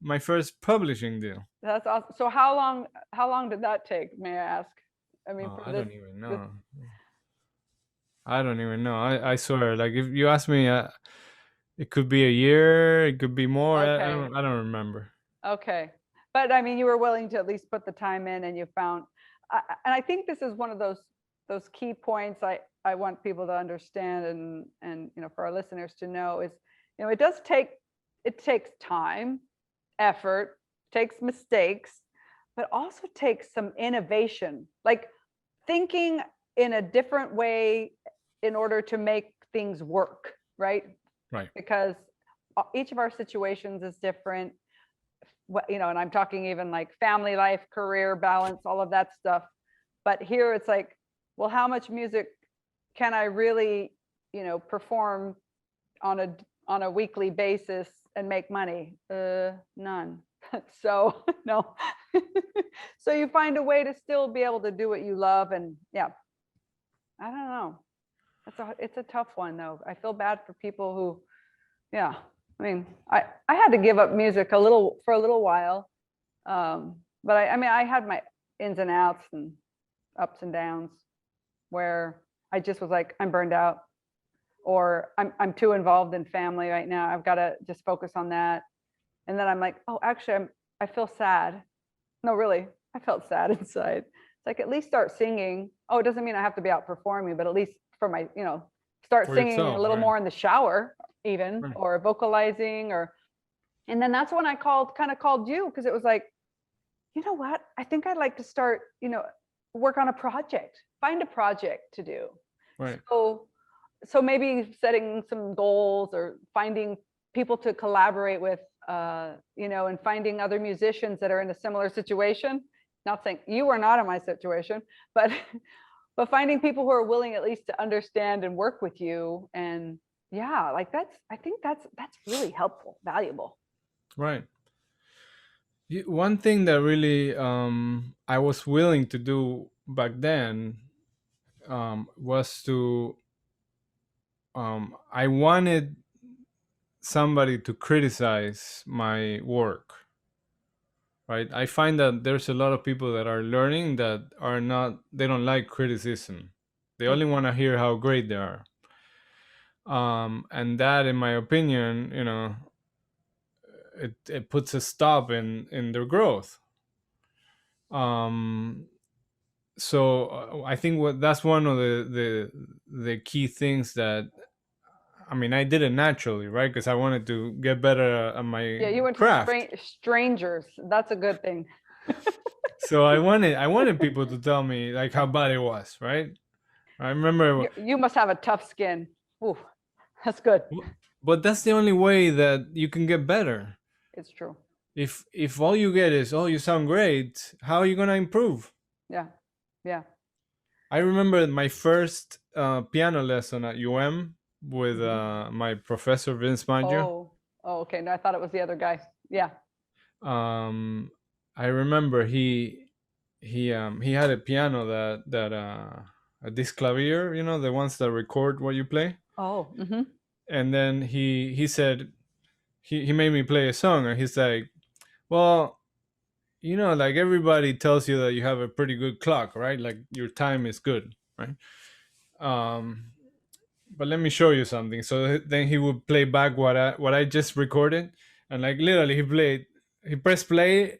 my first publishing deal. that's awesome. So how long did that take? May I ask? I mean, Oh, for I this, don't even this. know. I don't even know. I swear, like if you ask me, it could be a year, it could be more. Okay, I don't remember. okay, but I mean, you were willing to at least put the time in, and you found. And I think this is one of those key points I want people to understand, and for our listeners to know is, it takes time, effort, takes mistakes, but also takes some innovation, like thinking in a different way in order to make things work, right? Right. Because each of our situations is different. And I'm talking even like family life, career balance, all of that stuff. But here it's like, well, how much music can I really, perform on a weekly basis and make money? None. So no. So you find a way to still be able to do what you love. And yeah, I don't know. It's a tough one though. I feel bad for people who, yeah. I mean, I had to give up music for a little while. But I mean, I had my ins and outs and ups and downs where I just was like, I'm burned out, or I'm too involved in family right now. I've got to just focus on that. And then I'm like, oh, actually, I feel sad. No, really, I felt sad inside. It's like, at least start singing. Oh, it doesn't mean I have to be out performing, but at least for my, start For singing yourself, a little right? more in the shower, even, Right. or vocalizing, and then that's when I kind of called you, because it was like, you know what? I think I'd like to start, work on a project, find a project to do. Right. So maybe setting some goals or finding people to collaborate with, and finding other musicians that are in a similar situation. Not saying you are not in my situation, but but finding people who are willing at least to understand and work with you. And yeah, like I think that's really helpful, valuable. Right. One thing that really I was willing to do back then was to I wanted somebody to criticize my work. Right, I find that there's a lot of people that are learning that are not, they don't like criticism. They only want to hear how great they are. And that, in my opinion, it puts a stop in their growth. um so I think that's one of the key things that, I mean, I did it naturally, right? Because I wanted to get better at my Yeah, you went to craft. strangers. That's a good thing. So I wanted people to tell me like how bad it was, right? I remember. You must have a tough skin. Ooh, that's good. But that's the only way that you can get better. It's true. If all you get is, oh, you sound great, how are you gonna improve? Yeah, yeah. I remember my first piano lesson at UM with my professor Vince Maggio. Oh, okay. No, I thought it was the other guy. Yeah. I remember he had a piano that a disc clavier, the ones that record what you play. Oh. And then he said he made me play a song, and he's like, well, like everybody tells you that you have a pretty good clock, right? Like your time is good, right? Um, but let me show you something. So then he would play back what I just recorded, and like literally he pressed play,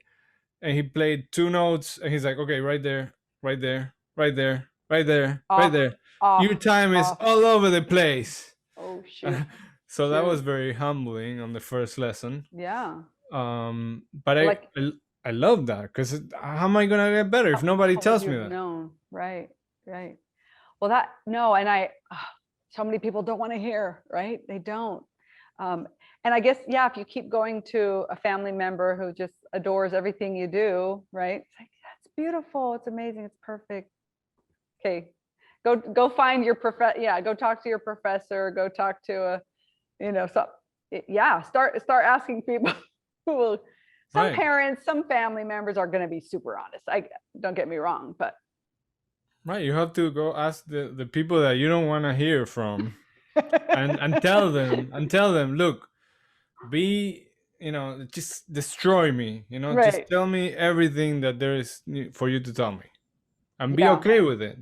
and he played two notes, and he's like, okay, right there, right there, right there, right there, right there. Your time is all over the place. Oh shoot. So that was very humbling on the first lesson. Yeah. But I love that, because how am I gonna get better if nobody tells me that? No, right. Well, and so many people don't want to hear, right? They don't. And I guess, yeah, if you keep going to a family member who just adores everything you do, right? It's like, that's beautiful. It's amazing. It's perfect. Okay. Go find your go talk to your professor, go talk to start asking people who will. Some parents, some family members are going to be super honest. Don't get me wrong, but right, you have to go ask the people that you don't want to hear from, and tell them, look, just destroy me, just tell me everything that there is for you to tell me, and be okay with it,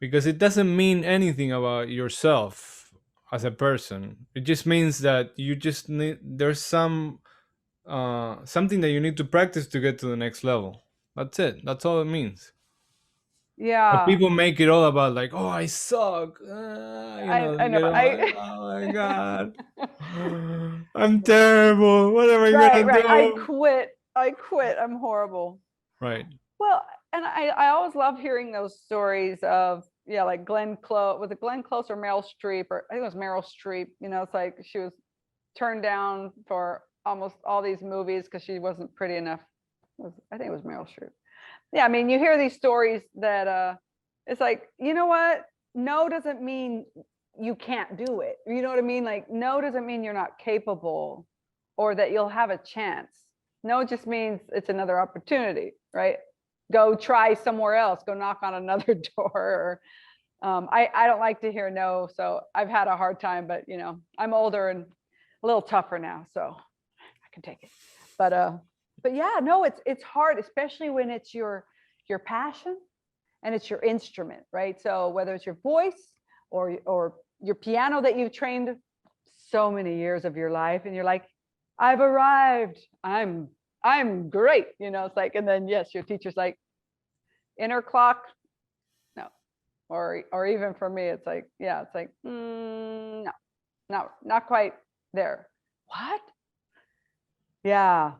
because it doesn't mean anything about yourself as a person. It just means that you just there's something that you need to practice to get to the next level. That's it. That's all it means. Yeah. But people make it all about like, oh, I suck. I know. Oh my god, I'm terrible. What am I gonna do? I quit. I'm horrible. Right. Well, and I always love hearing those stories of, like Glenn Close. Was it Glenn Close or Meryl Streep? Or I think it was Meryl Streep. It's like she was turned down for almost all these movies because she wasn't pretty enough. I think it was Meryl Streep. Yeah, I mean, you hear these stories that it's like, you know what? No doesn't mean you can't do it. You know what I mean? Like, no doesn't mean you're not capable or that you'll have a chance. No just means it's another opportunity, right? Go try somewhere else, go knock on another door. I don't like to hear no, so I've had a hard time, but I'm older and a little tougher now, so I can take it. But yeah, no, it's hard, especially when it's your passion and it's your instrument, right? So whether it's your voice or your piano that you've trained so many years of your life, and you're like, I've arrived, I'm great, it's like, and then yes, your teacher's like, inner clock, no, or even for me, it's like, no, not quite there. What? Yeah.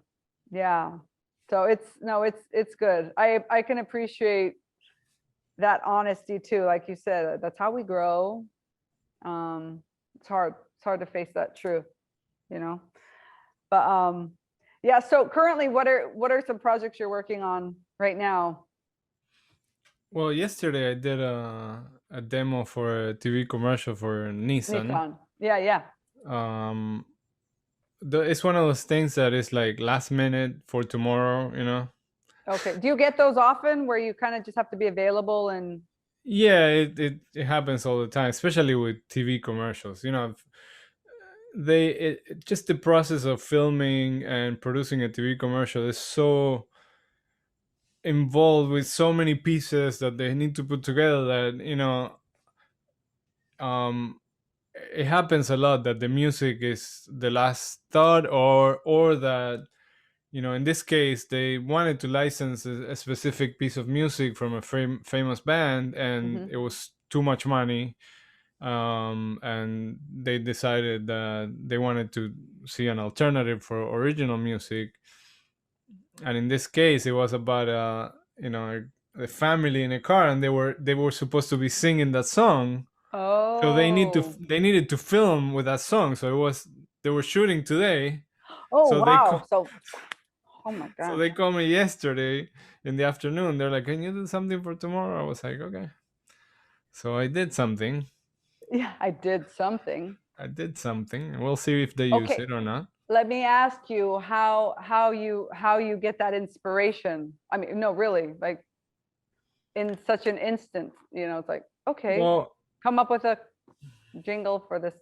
So it's good. I can appreciate that honesty too. Like you said, that's how we grow. It's hard to face that truth, but yeah. So currently, what are some projects you're working on right now? Well, yesterday I did a demo for a TV commercial for Nissan. Yeah. Um, it's one of those things that is like last minute for tomorrow, you know. Okay. Do you get those often where you kind of just have to be available and Yeah, it happens all the time, especially with TV commercials. You know, just the process of filming and producing a TV commercial is so involved with so many pieces that they need to put together that, you know, um it happens a lot that the music is the last thought, or that, you know, in this case they wanted to license a specific piece of music from a famous band, and Mhm. it was too much money, and they decided that they wanted to see an alternative for original music. And in this case it was about you know, a family in a car, and they were supposed to be singing that song. So Oh. they needed to film with that song. So it was, they were shooting today. Oh, So they wow. So, oh my so gosh. they called me yesterday in the afternoon. They're like, "Can you do something for tomorrow?" I was like, "Okay." So I did something. Yeah, I did something. I did something, and we'll see if they use Okay. it or not. Let me ask you how you get that inspiration. I mean, no, really, like in such an instant, it's like, okay, Well, come up with a jingle for this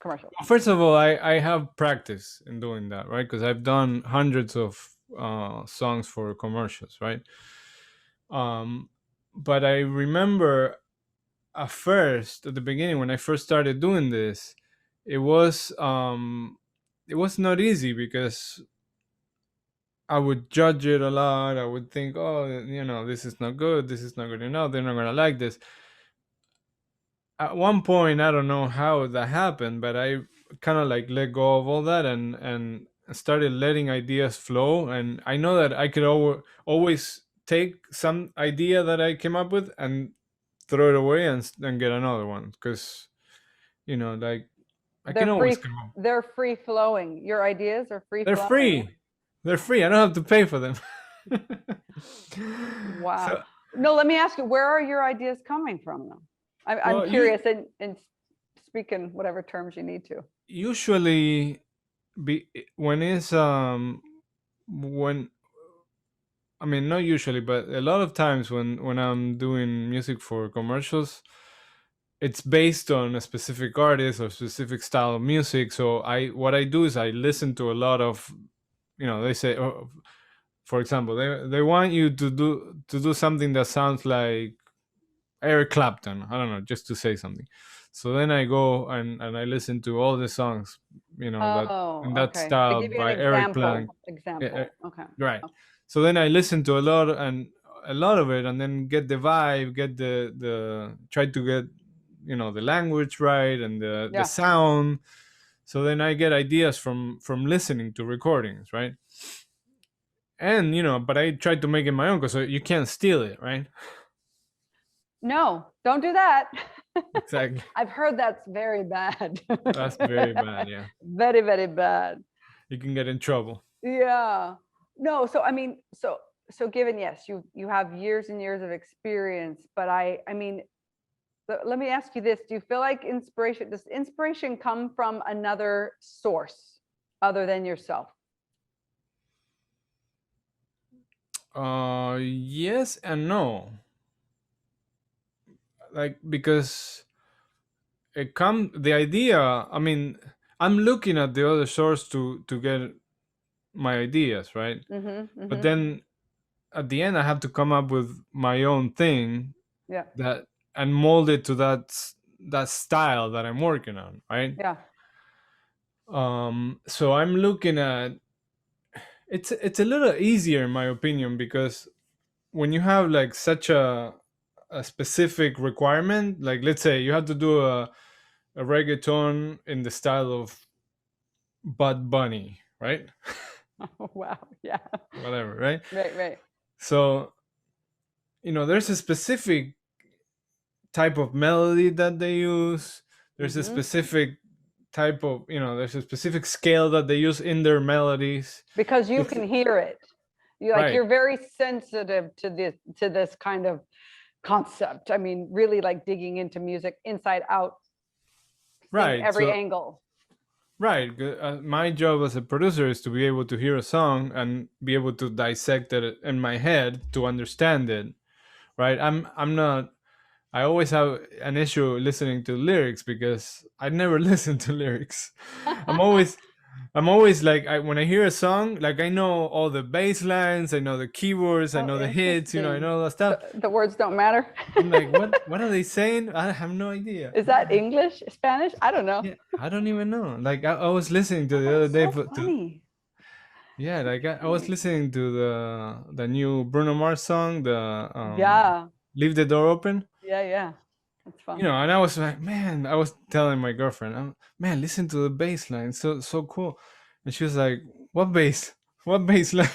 commercial. first of all, I have practice in doing that, right? Because I've done hundreds of songs for commercials, right? Um, but I remember at first, at the beginning, when I first started doing this, it was um, it was not easy because I would judge it a lot. I would think, oh, you know, this is not good. This is not good enough. They're not gonna like this. At one point, I don't know how that happened, but I kind of like let go of all that and started letting ideas flow. And I know that I could always take some idea that I came up with and throw it away and get another one, because, you know, like, I They're can free always come up. they're free flowing. Your ideas are free They're flowing. free. They're free. I don't have to pay for them. Wow. So, No, let me ask you, where are your ideas coming from though? I'm well, you curious, and speak in whatever terms you need to. usually be when it's when I mean, not usually, but a lot of times when I'm doing music for commercials, it's based on a specific artist or specific style of music. So what I do is I listen to a lot of, you know, they say, oh, for example, they want you to do something that sounds like Eric Clapton. I don't know, just to say something. So then I go and I listen to all the songs, you know, that Oh, in that okay. They style give you an by Eric Plank. example. Okay. Right. So then I listen to a lot of it, and then get the vibe, get the try to get, you know, the language right and the Yeah. sound. So then I get ideas from listening to recordings, right? And, you know, but I try to make it my own, because you can't steal it, right? No, don't do that. Exactly. I've heard that's very bad. That's very bad. Yeah, Very, very bad. you can get in trouble. Yeah. No, so I mean, so given, yes, you have years and years of experience, but I mean, let me ask you this. Do you feel like does inspiration come from another source other than yourself? Yes and no. Like, because the idea, I mean, I'm looking at the other source to get my ideas, right? Mm-hmm. But Mm-hmm. then at the end I have to come up with my own thing, Yeah. that and mold it to that style that I'm working on, right? Yeah. So I'm looking at, it's a little easier in my opinion, because when you have like such a specific requirement, like let's say you have to do a reggaeton in the style of Bud Bunny, right? Oh, wow. Yeah. Whatever, right? Right, right. So, you know, there's a specific type of melody that they use. There's a Mm-hmm. specific type of, you know, there's a specific scale that they use in their melodies. Because you can hear it. Right, You're very sensitive to this kind of concept. I mean, really like digging into music inside out, seeing right. every So angle. Right. My job as a producer is to be able to hear a song and be able to dissect it in my head to understand it. Right. I'm not. I always have an issue listening to lyrics because I never listen to lyrics. I'm always I'm always like, when I hear a song, like I know all the bass lines, I know the keywords, I Oh, know the hits, I interesting. know all that stuff. The words don't matter. I'm like, what are they saying? I have no idea. Is that English, Spanish? I don't know. Yeah, I don't even know. Like I was listening to Oh, the other that's day so funny. yeah, like I was Funny. listening to the new Bruno Mars song, the Yeah, Leave the Door Open. yeah. That's fun. And I was like, man, I was telling my girlfriend, man, listen to the bass line, so cool. And she was like, what bass? What bass line?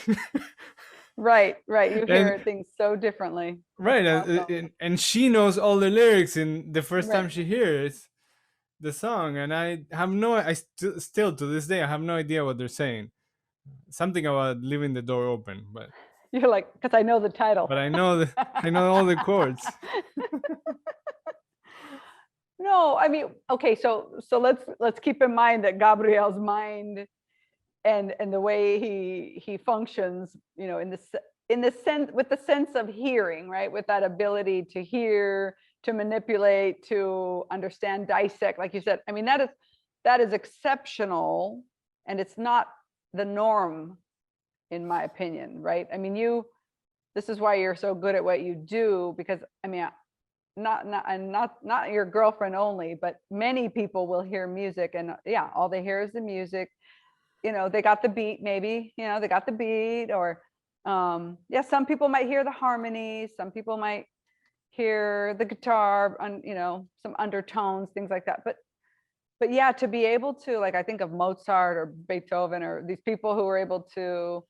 Right. You and hear things so differently. That's right, awesome. and she knows all the lyrics in the first time Right. she hears the song, and I have no, still to this day, I have no idea what they're saying. Something about leaving the door open, You're like, because I know the title. but I know all the chords. No, I mean, okay, so let's keep in mind that Gabriel's mind and the way he functions, in the sense, with the sense of hearing, right, with that ability to hear, to manipulate, to understand, dissect, like you said. I mean, that is exceptional, and it's not the norm, in my opinion, right? I mean, this is why you're so good at what you do, because I mean, not your girlfriend only, but many people will hear music and yeah, all they hear is the music. They got the beat, maybe, they got the beat, or yeah, some people might hear the harmonies, some people might hear the guitar, some undertones, things like that. But yeah, to be able to, like, I think of Mozart or Beethoven or these people who were able to,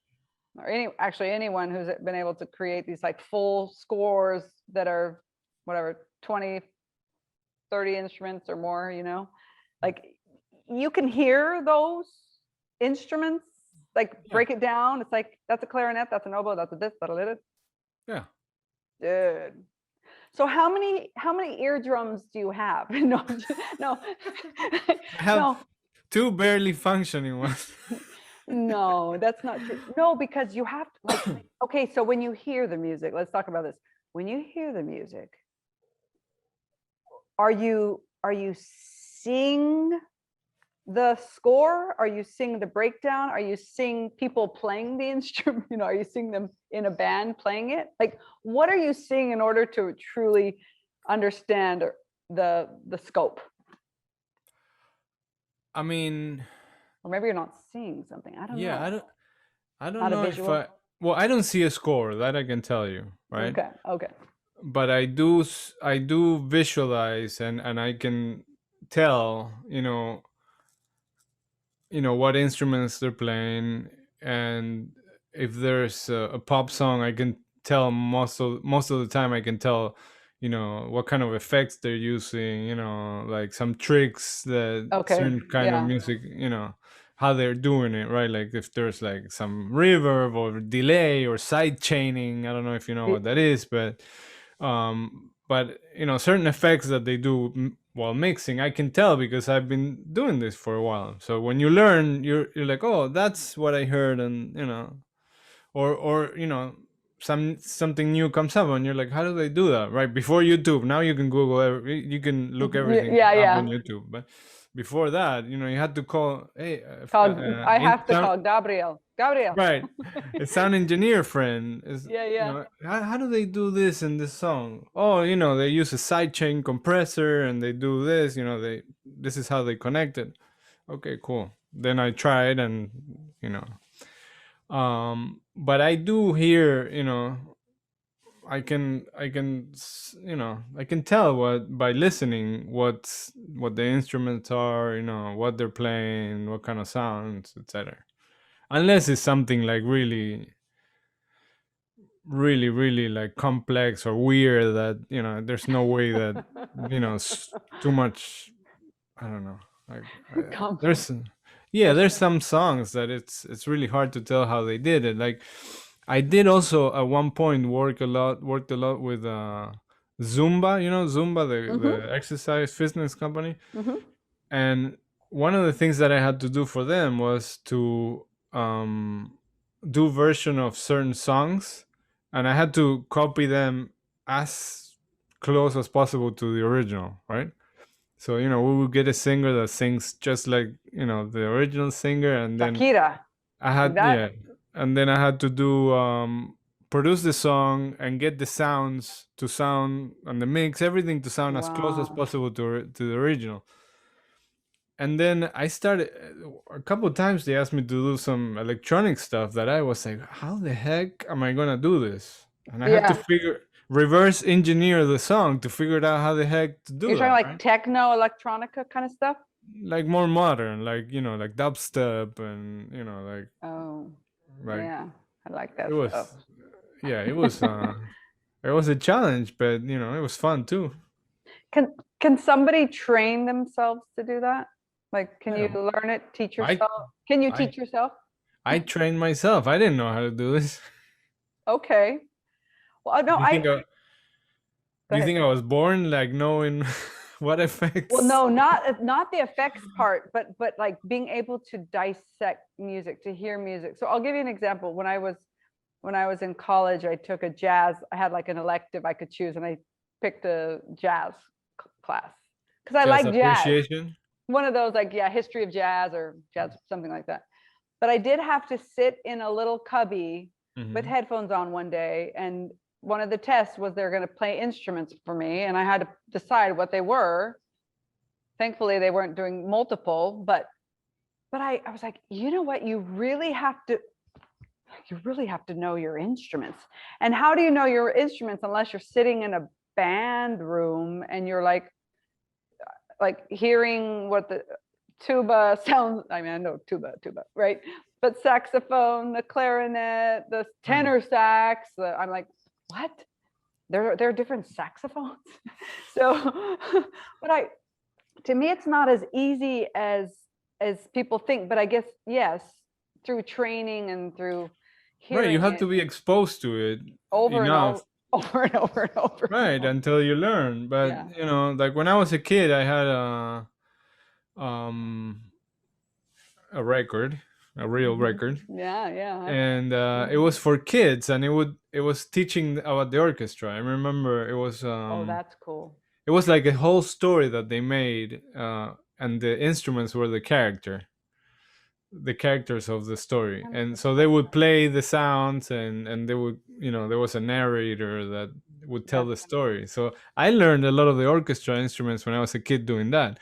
or anyone who's been able to create these like full scores that are whatever, 20, 30 instruments or more, like you can hear those instruments, like break it down. It's like, that's a clarinet, that's an oboe, that's a this, Yeah. dude. So how many eardrums do you have? No, no. I have No. two barely functioning ones. No, that's not true. No, because you have to, like, okay, so when you hear the music, let's talk about this. When you hear the music, are you seeing the score? Are you seeing the breakdown? Are you seeing people playing the instrument? Are you seeing them in a band playing it? Like, what are you seeing in order to truly understand the scope? I mean, or maybe you're not seeing something. I don't know. I don't Not a know if visual? well, I don't see a score, that I can tell you, right? Okay. But I do visualize, and I can tell, what instruments they're playing, and if there's a pop song, I can tell most of the time. I can tell, what kind of effects they're using, like some tricks that Okay. certain kind of Yeah. music, how they're doing it, right? Like if there's like some reverb or delay or side chaining. I don't know if you know what that is, but certain effects that they do while mixing, I can tell because I've been doing this for a while. So when you learn, you're like, oh, that's what I heard, and or something new comes up, and you're like, how do they do that? Right, before YouTube, now you can Google, you can look everything up Yeah. on YouTube, but before that, you had to call, hey, I have to call Gabriel. right, a sound engineer friend is, Yeah. how do they do this in this song? Oh, they use a sidechain compressor, and they do this, this is how they connect it. Okay, cool. Then I tried, and but I do hear, I can tell what, by listening, what the instruments are, what they're playing, what kind of sounds, etc. Unless it's something like really, really, really like complex or weird, that there's no way that too much. I don't know. Like there's there's some songs that it's really hard to tell how they did it. Like I did also at one point worked a lot with Zumba. Zumba, the exercise fitness company. And one of the things that I had to do for them was to do version of certain songs, and I had to copy them as close as possible to the original, right? So we would get a singer that sings just like the original singer, and then Shakira, I like had that. yeah, and then I had to do produce the song and get the sounds to sound and the mix, everything to sound as close as Wow. possible to the original. And then I started a couple of times. They asked me to do some electronic stuff that I was like, how the heck am I gonna do this? And I had to Yeah. reverse engineer the song to figure it out how the heck to You're do talking that, like right? techno, electronica kind of stuff? Like more modern, like like dubstep, and Oh, like yeah. I like it that stuff. was, yeah, it was a challenge, but it was fun too. Can somebody train themselves to do that? Like, can you Yeah, learn it, teach I yourself? Can you I teach yourself? I trained myself. I didn't know how to do this. Okay. Well, no, Do you think go do you ahead. think I was born like knowing what Well, effects? no, not the effects part, but like being able to dissect music, to hear music. So I'll give you an example. When I was in college, I took a jazz. I had like an elective I could choose, and I picked a jazz class because I Just like jazz. appreciation? One of those, like, yeah, history of jazz or jazz, something like that. But I did have to sit in a little cubby with Hmm. headphones on one day, and one of the tests was they're going to play instruments for me, and I had to decide what they were. Thankfully, they weren't doing multiple, but I was like, you know what, you really have to know your instruments. And how do you know your instruments unless you're sitting in a band room and you're like hearing what the tuba sounds. I mean, I know tuba, right? But saxophone, the clarinet, the Right. tenor sax, I'm like, what? There are different saxophones. So, but to me, it's not as easy as people think. But I guess, yes, through training and through Right, you hearing have it to be exposed to it over and over, enough, over and over and over. right, until you learn. But Yeah. like when I was a kid, I had um a record, a real record, Yeah, yeah. and it was for kids, and it was teaching about the orchestra. I remember Oh, that's cool. it was like a whole story that they made, and the instruments were the characters of the story, I and never so they tried would that. play the sounds, and they would there was a narrator that would tell That's the story. So I learned a lot of the orchestra instruments when I was a kid doing that,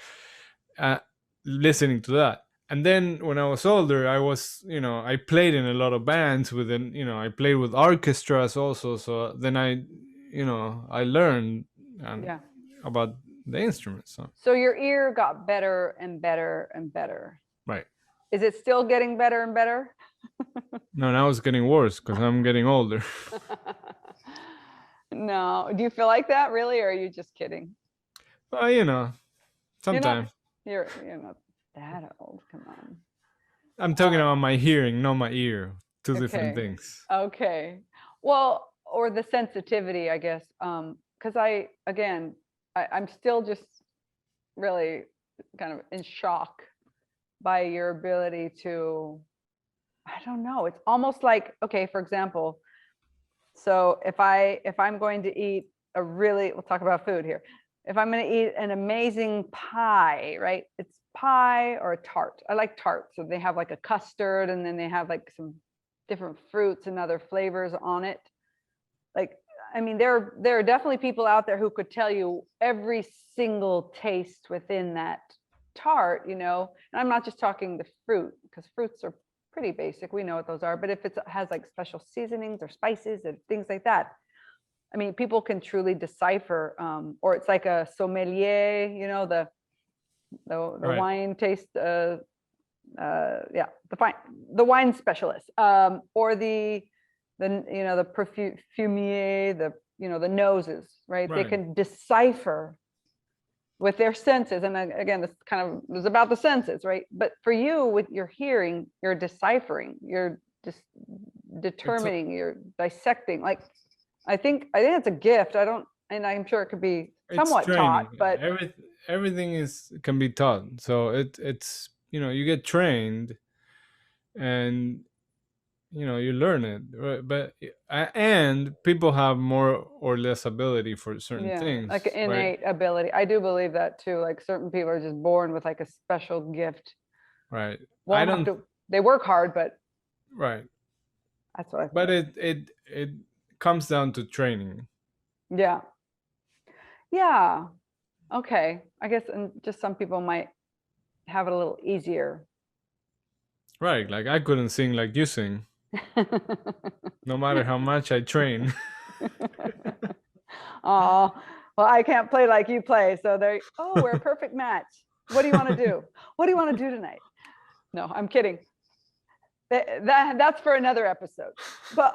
uh, listening to that. And then when I was older, I was I played in a lot of bands within I played with orchestras also. So then I learned, yeah. about the instruments. So So your ear got better and better and better. right. Is it still getting better and better? No, now it's getting worse because I'm getting older. No. Do you feel like that really, or are you just kidding? Well, You're not. sometimes. You're not that old. Come on. I'm talking about my hearing, not my ear. Two different Okay. things. Okay. Well, or the sensitivity, I guess. Because I'm still just really kind of in shock by your ability to, I don't know. It's almost like, okay, for example, so if I'm going to eat we'll talk about food here. If I'm going to eat an amazing pie, right? It's pie or a tart. I like tarts. So they have like a custard, and then they have like some different fruits and other flavors on it. Like, I mean, there are definitely people out there who could tell you every single taste within that tart, and I'm not just talking the fruit, because fruits are pretty basic. We know what those are. But if it has like special seasonings or spices and things like that, I mean, people can truly decipher, or it's like a sommelier, the Right. wine taste, yeah, the wine specialist, or the perfumier, the noses, right? They Right. can decipher with their senses. And again, this kind of is about the senses, right? But for you, with your hearing, you're deciphering, you're just It's determining, you're dissecting. Like, I think it's a gift. I don't, and I'm sure it could be it's somewhat taught, training. but everything can be taught. So it's you get trained, and you learn it, right? But and people have more or less ability for certain Yeah, like an things, right? innate ability. I do believe that too. Like certain people are just born with like a special gift. Right. I Won't have don't. to, they work hard, but Right. that's what I But think. it comes down to training. Yeah. Yeah. Okay. I guess, and just some people might have it a little easier. Right. Like I couldn't sing like you sing, no matter how much I train. Oh, well, I can't play like you play. So oh, we're a perfect match. What do you want to do? What do you want to do tonight? No, I'm kidding. That's for another episode. But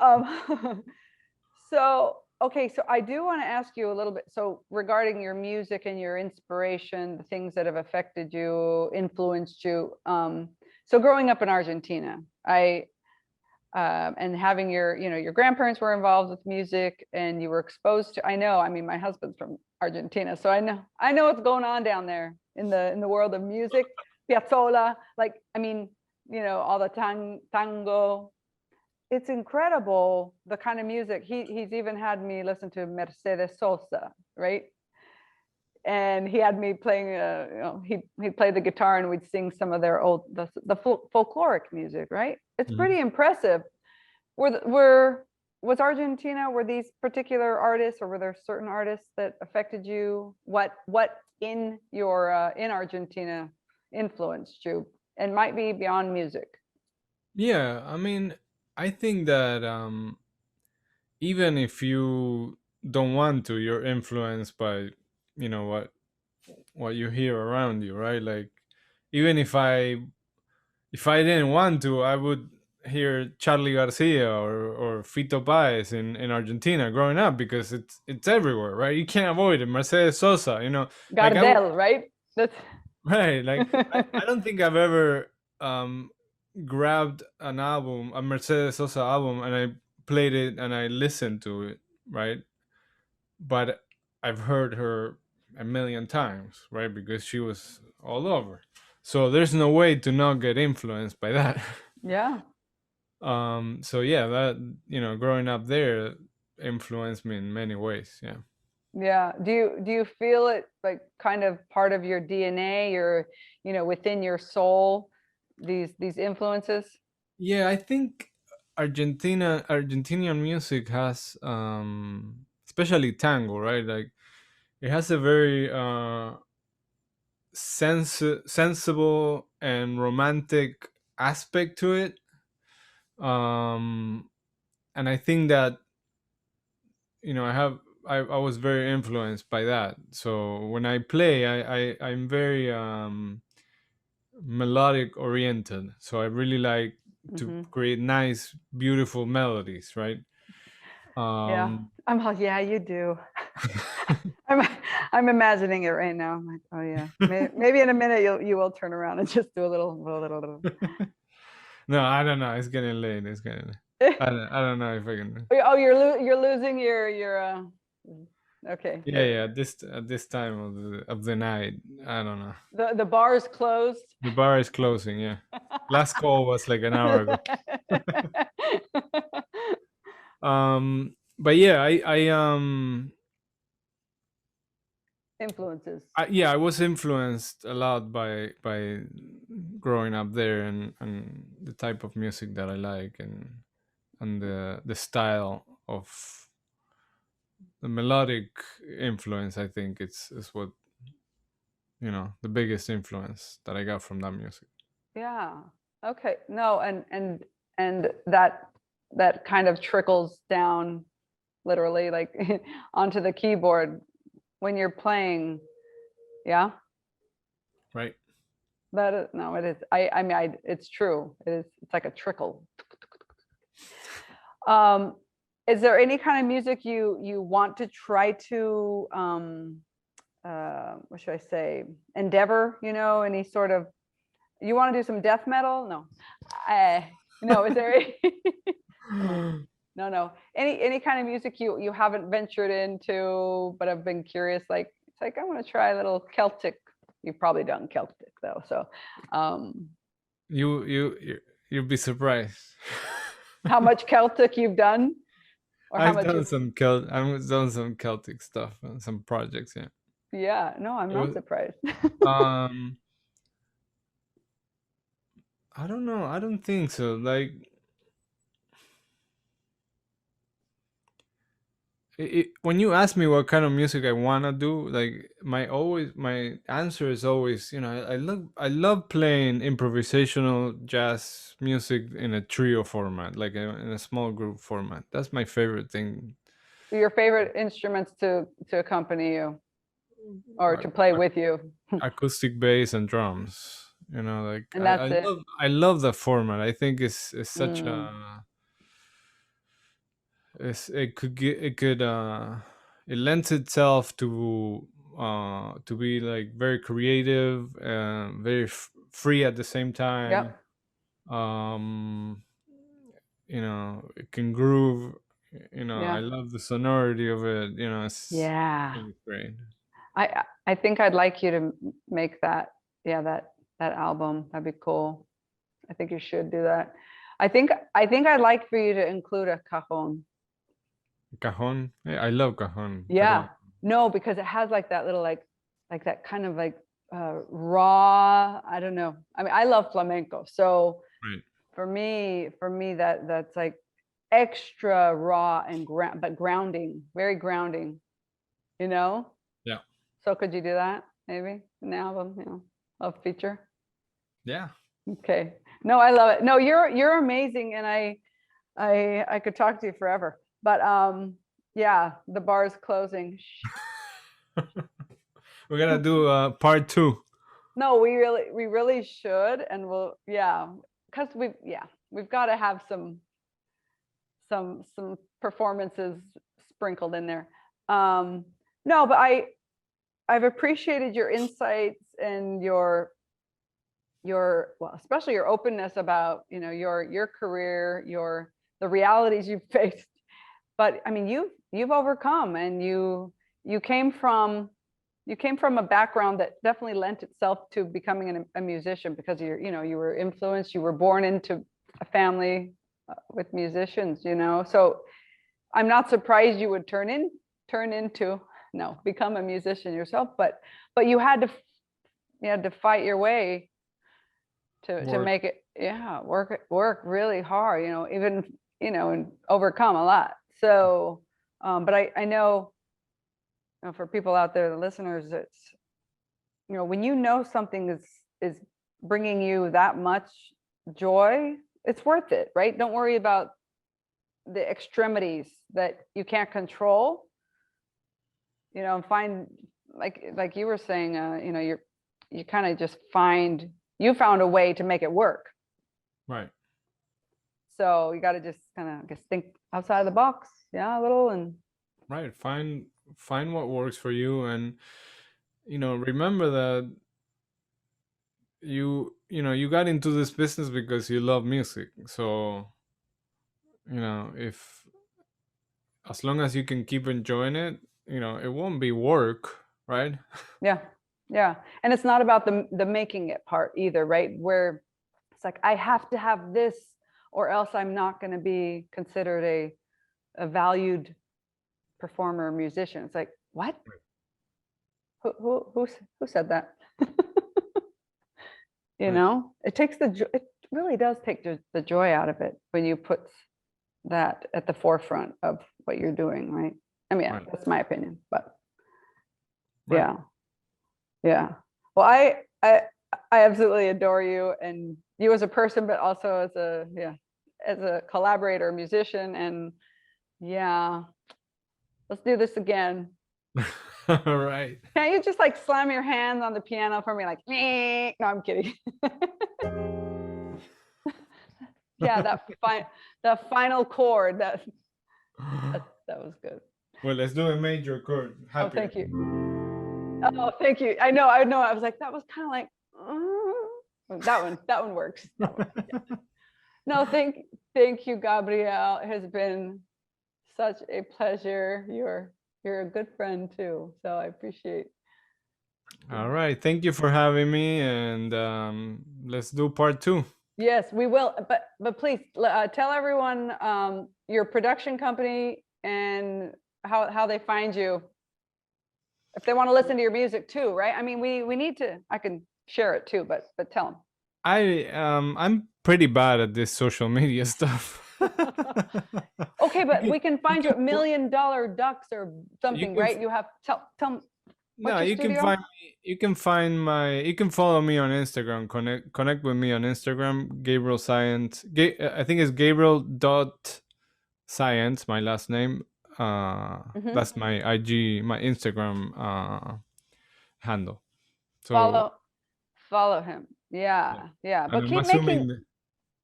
so okay, so I do want to ask you a little bit. So regarding your music and your inspiration, the things that have affected you, influenced you. So growing up in Argentina, and having your grandparents were involved with music, and you were exposed to. I mean, my husband's from Argentina, so I know what's going on down there in the world of music. Piazzolla, like, I mean, all the tango. It's incredible the kind of music. He's even had me listen to Mercedes Sosa, right? And he had me playing, he'd play the guitar and we'd sing some of their old, the folkloric music, right? It's Mhm. pretty impressive. Was Argentina, were these particular artists, or were there certain artists that affected you? What in Argentina influenced you, and might be beyond music? Yeah, I mean, I think that even if you don't want to, you're influenced by what you hear around you, right? Like even if I didn't want to, I would hear Charlie Garcia or Fito Páez in Argentina growing up, because it's everywhere, right? You can't avoid it. Mercedes Sosa, like Gardel, right? That's right. Like I don't think I've ever um, grabbed an album, a Mercedes Sosa album, and I played it and I listened to it, right? But I've heard her a million times, right? Because she was all over. So there's no way to not get influenced by that. yeah. So yeah, that growing up there influenced me in many ways. Yeah. Yeah. Do you feel it like kind of part of your DNA, or within your soul, these influences? Yeah, I think Argentinian music has especially tango, right? Like it has a very sensible and romantic aspect to it. Um and I think that I was very influenced by that. So when I play, I'm very melodic oriented. So I really like to Hmm. create nice, beautiful melodies, right? Yeah. Um, Yeah, you do. I'm I'm imagining it right now. I'm like, oh yeah. Maybe in a minute you will turn around and just do a little. no, I don't know. It's getting late. It's getting late. I don't know if I can. Oh, you're losing your okay. Yeah, yeah. At this time of the night, I don't know. The bar is closed. The bar is closing. Yeah, last call was like an hour ago. But yeah, Influences. yeah, I was influenced a lot by growing up there, and the type of music that I like, and the style of the melodic influence. I think is what the biggest influence that I got from that music. Yeah. Okay. No, and that kind of trickles down literally, like onto the keyboard when you're playing. Yeah. Right. No, it is. It's true. It's like a trickle. Um, is there any kind of music you want to try to what should I say, endeavor? Any sort of, you want to do some death metal? No. No, is there come on. No. Any kind of music you haven't ventured into but have been curious, like It's like, I want to try a little Celtic. You've probably done Celtic though. So You'll be surprised. how much Celtic you've done? Or how I've much done you've, some Celtic stuff and some projects. Yeah. yeah, no, I'm It not was, surprised. um, I don't know. I don't think so. Like, when you ask me what kind of music I wanna do, like my answer is always, I love playing improvisational jazz music in a trio format, like in a small group format. That's my favorite thing. Your favorite instruments to accompany you or to Ac- play with you. Acoustic bass and drums. Like And I, that's I it. love I love the format. I think it's such Mm, a it lends itself to be like very creative and very free at the same time. yep. um it can groove. I Yeah. love the sonority of it. Yeah. It's great. I think I'd like you to make that, yeah, that album. That'd be cool. I think you should do that. I think I'd like for you to include a cajon. Cajon. Yeah, I love cajon, Yeah. pero No, because it has like that little like that kind of like raw, I don't know. I mean, I love flamenco. So right. for me that's like extra raw and but grounding, very grounding, you know? Yeah. So could you do that maybe an album, a feature? Yeah. Okay. No, I love it. No, you're amazing, and I could talk to you forever. But yeah, the bar is closing. We're gonna do part two. No, we really should, and yeah, because we've got to have some performances sprinkled in there. No, but I've appreciated your insights and your well, especially your openness about your career, the realities you've faced. But I mean, you've overcome, and you came from a background that definitely lent itself to becoming a musician, because you were influenced, you were born into a family with musicians, so I'm not surprised you would become a musician yourself, but you had to fight your way to Work. make it, yeah, work really hard, even, and overcome a lot. So but I know, for people out there, the listeners, it's, when something is bringing you that much joy, it's worth it, right? Don't worry about the extremities that you can't control, and find, like you were saying, you kind of just you found a way to make it work. Right. So you got to just kind of, I guess, think outside of the box, yeah, a little, and Right. Find what works for you, and remember that you got into this business because you love music. So if as long as you can keep enjoying it, it won't be work, right? yeah, yeah. And it's not about the making it part either, right? Where it's like, I have to have this, or else I'm not going to be considered a valued performer or musician. It's like, what? Who said that? Right. It really does take the joy out of it when you put that at the forefront of what you're doing, right? I mean, Right. that's my opinion, but Right. yeah, yeah. Well, I absolutely adore you, and you as a person, but also as a collaborator, musician, and yeah, let's do this again. All right. Can't you just like slam your hands on the piano for me, like, "Eh." No, I'm kidding. Yeah, that final chord, that was good. Well, let's do a major chord. Oh, Happy. thank you. Oh, thank you. I know. I was like, that was kind of like, that one works. Yeah. No, thank you, Gabriel. It has been such a pleasure. You're a good friend too, so I appreciate All right. Thank you for having me, and let's do part 2. Yes, we will. But please tell everyone your production company and how they find you if they want to listen to your music too, right? I mean, we need to. I can share it too, but tell them. I'm pretty bad at this social media stuff. Okay, but we can find you at can- $1 Million Ducks or something, can right? You have tell them. No, What's your you can studio? find me. You can follow me on Instagram. Connect with me on Instagram. Gabriel Science. I think it's Gabriel.Science. My last name. Mhm. That's my IG, my Instagram handle. So Follow him. yeah, Yeah. and But keep making.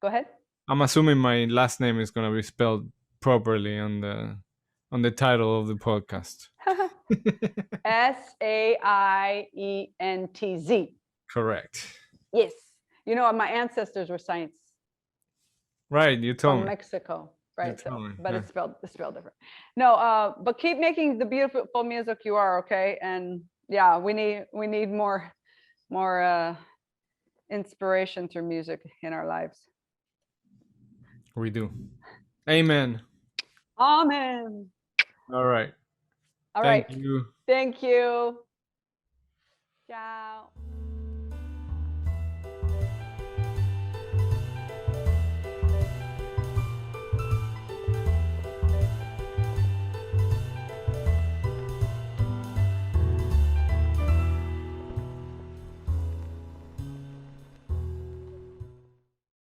Go ahead. I'm assuming my last name is gonna be spelled properly on the title of the podcast. Saientz. Correct. Yes. You know, my ancestors were science Right, you told from me. Mexico, You right? So, told me. but Yeah. it's spelled different. No, but keep making the beautiful music you are, okay? And yeah, we need more inspiration through music in our lives. We do. Amen. Amen. All right. All Thank right. you. Thank you. Ciao.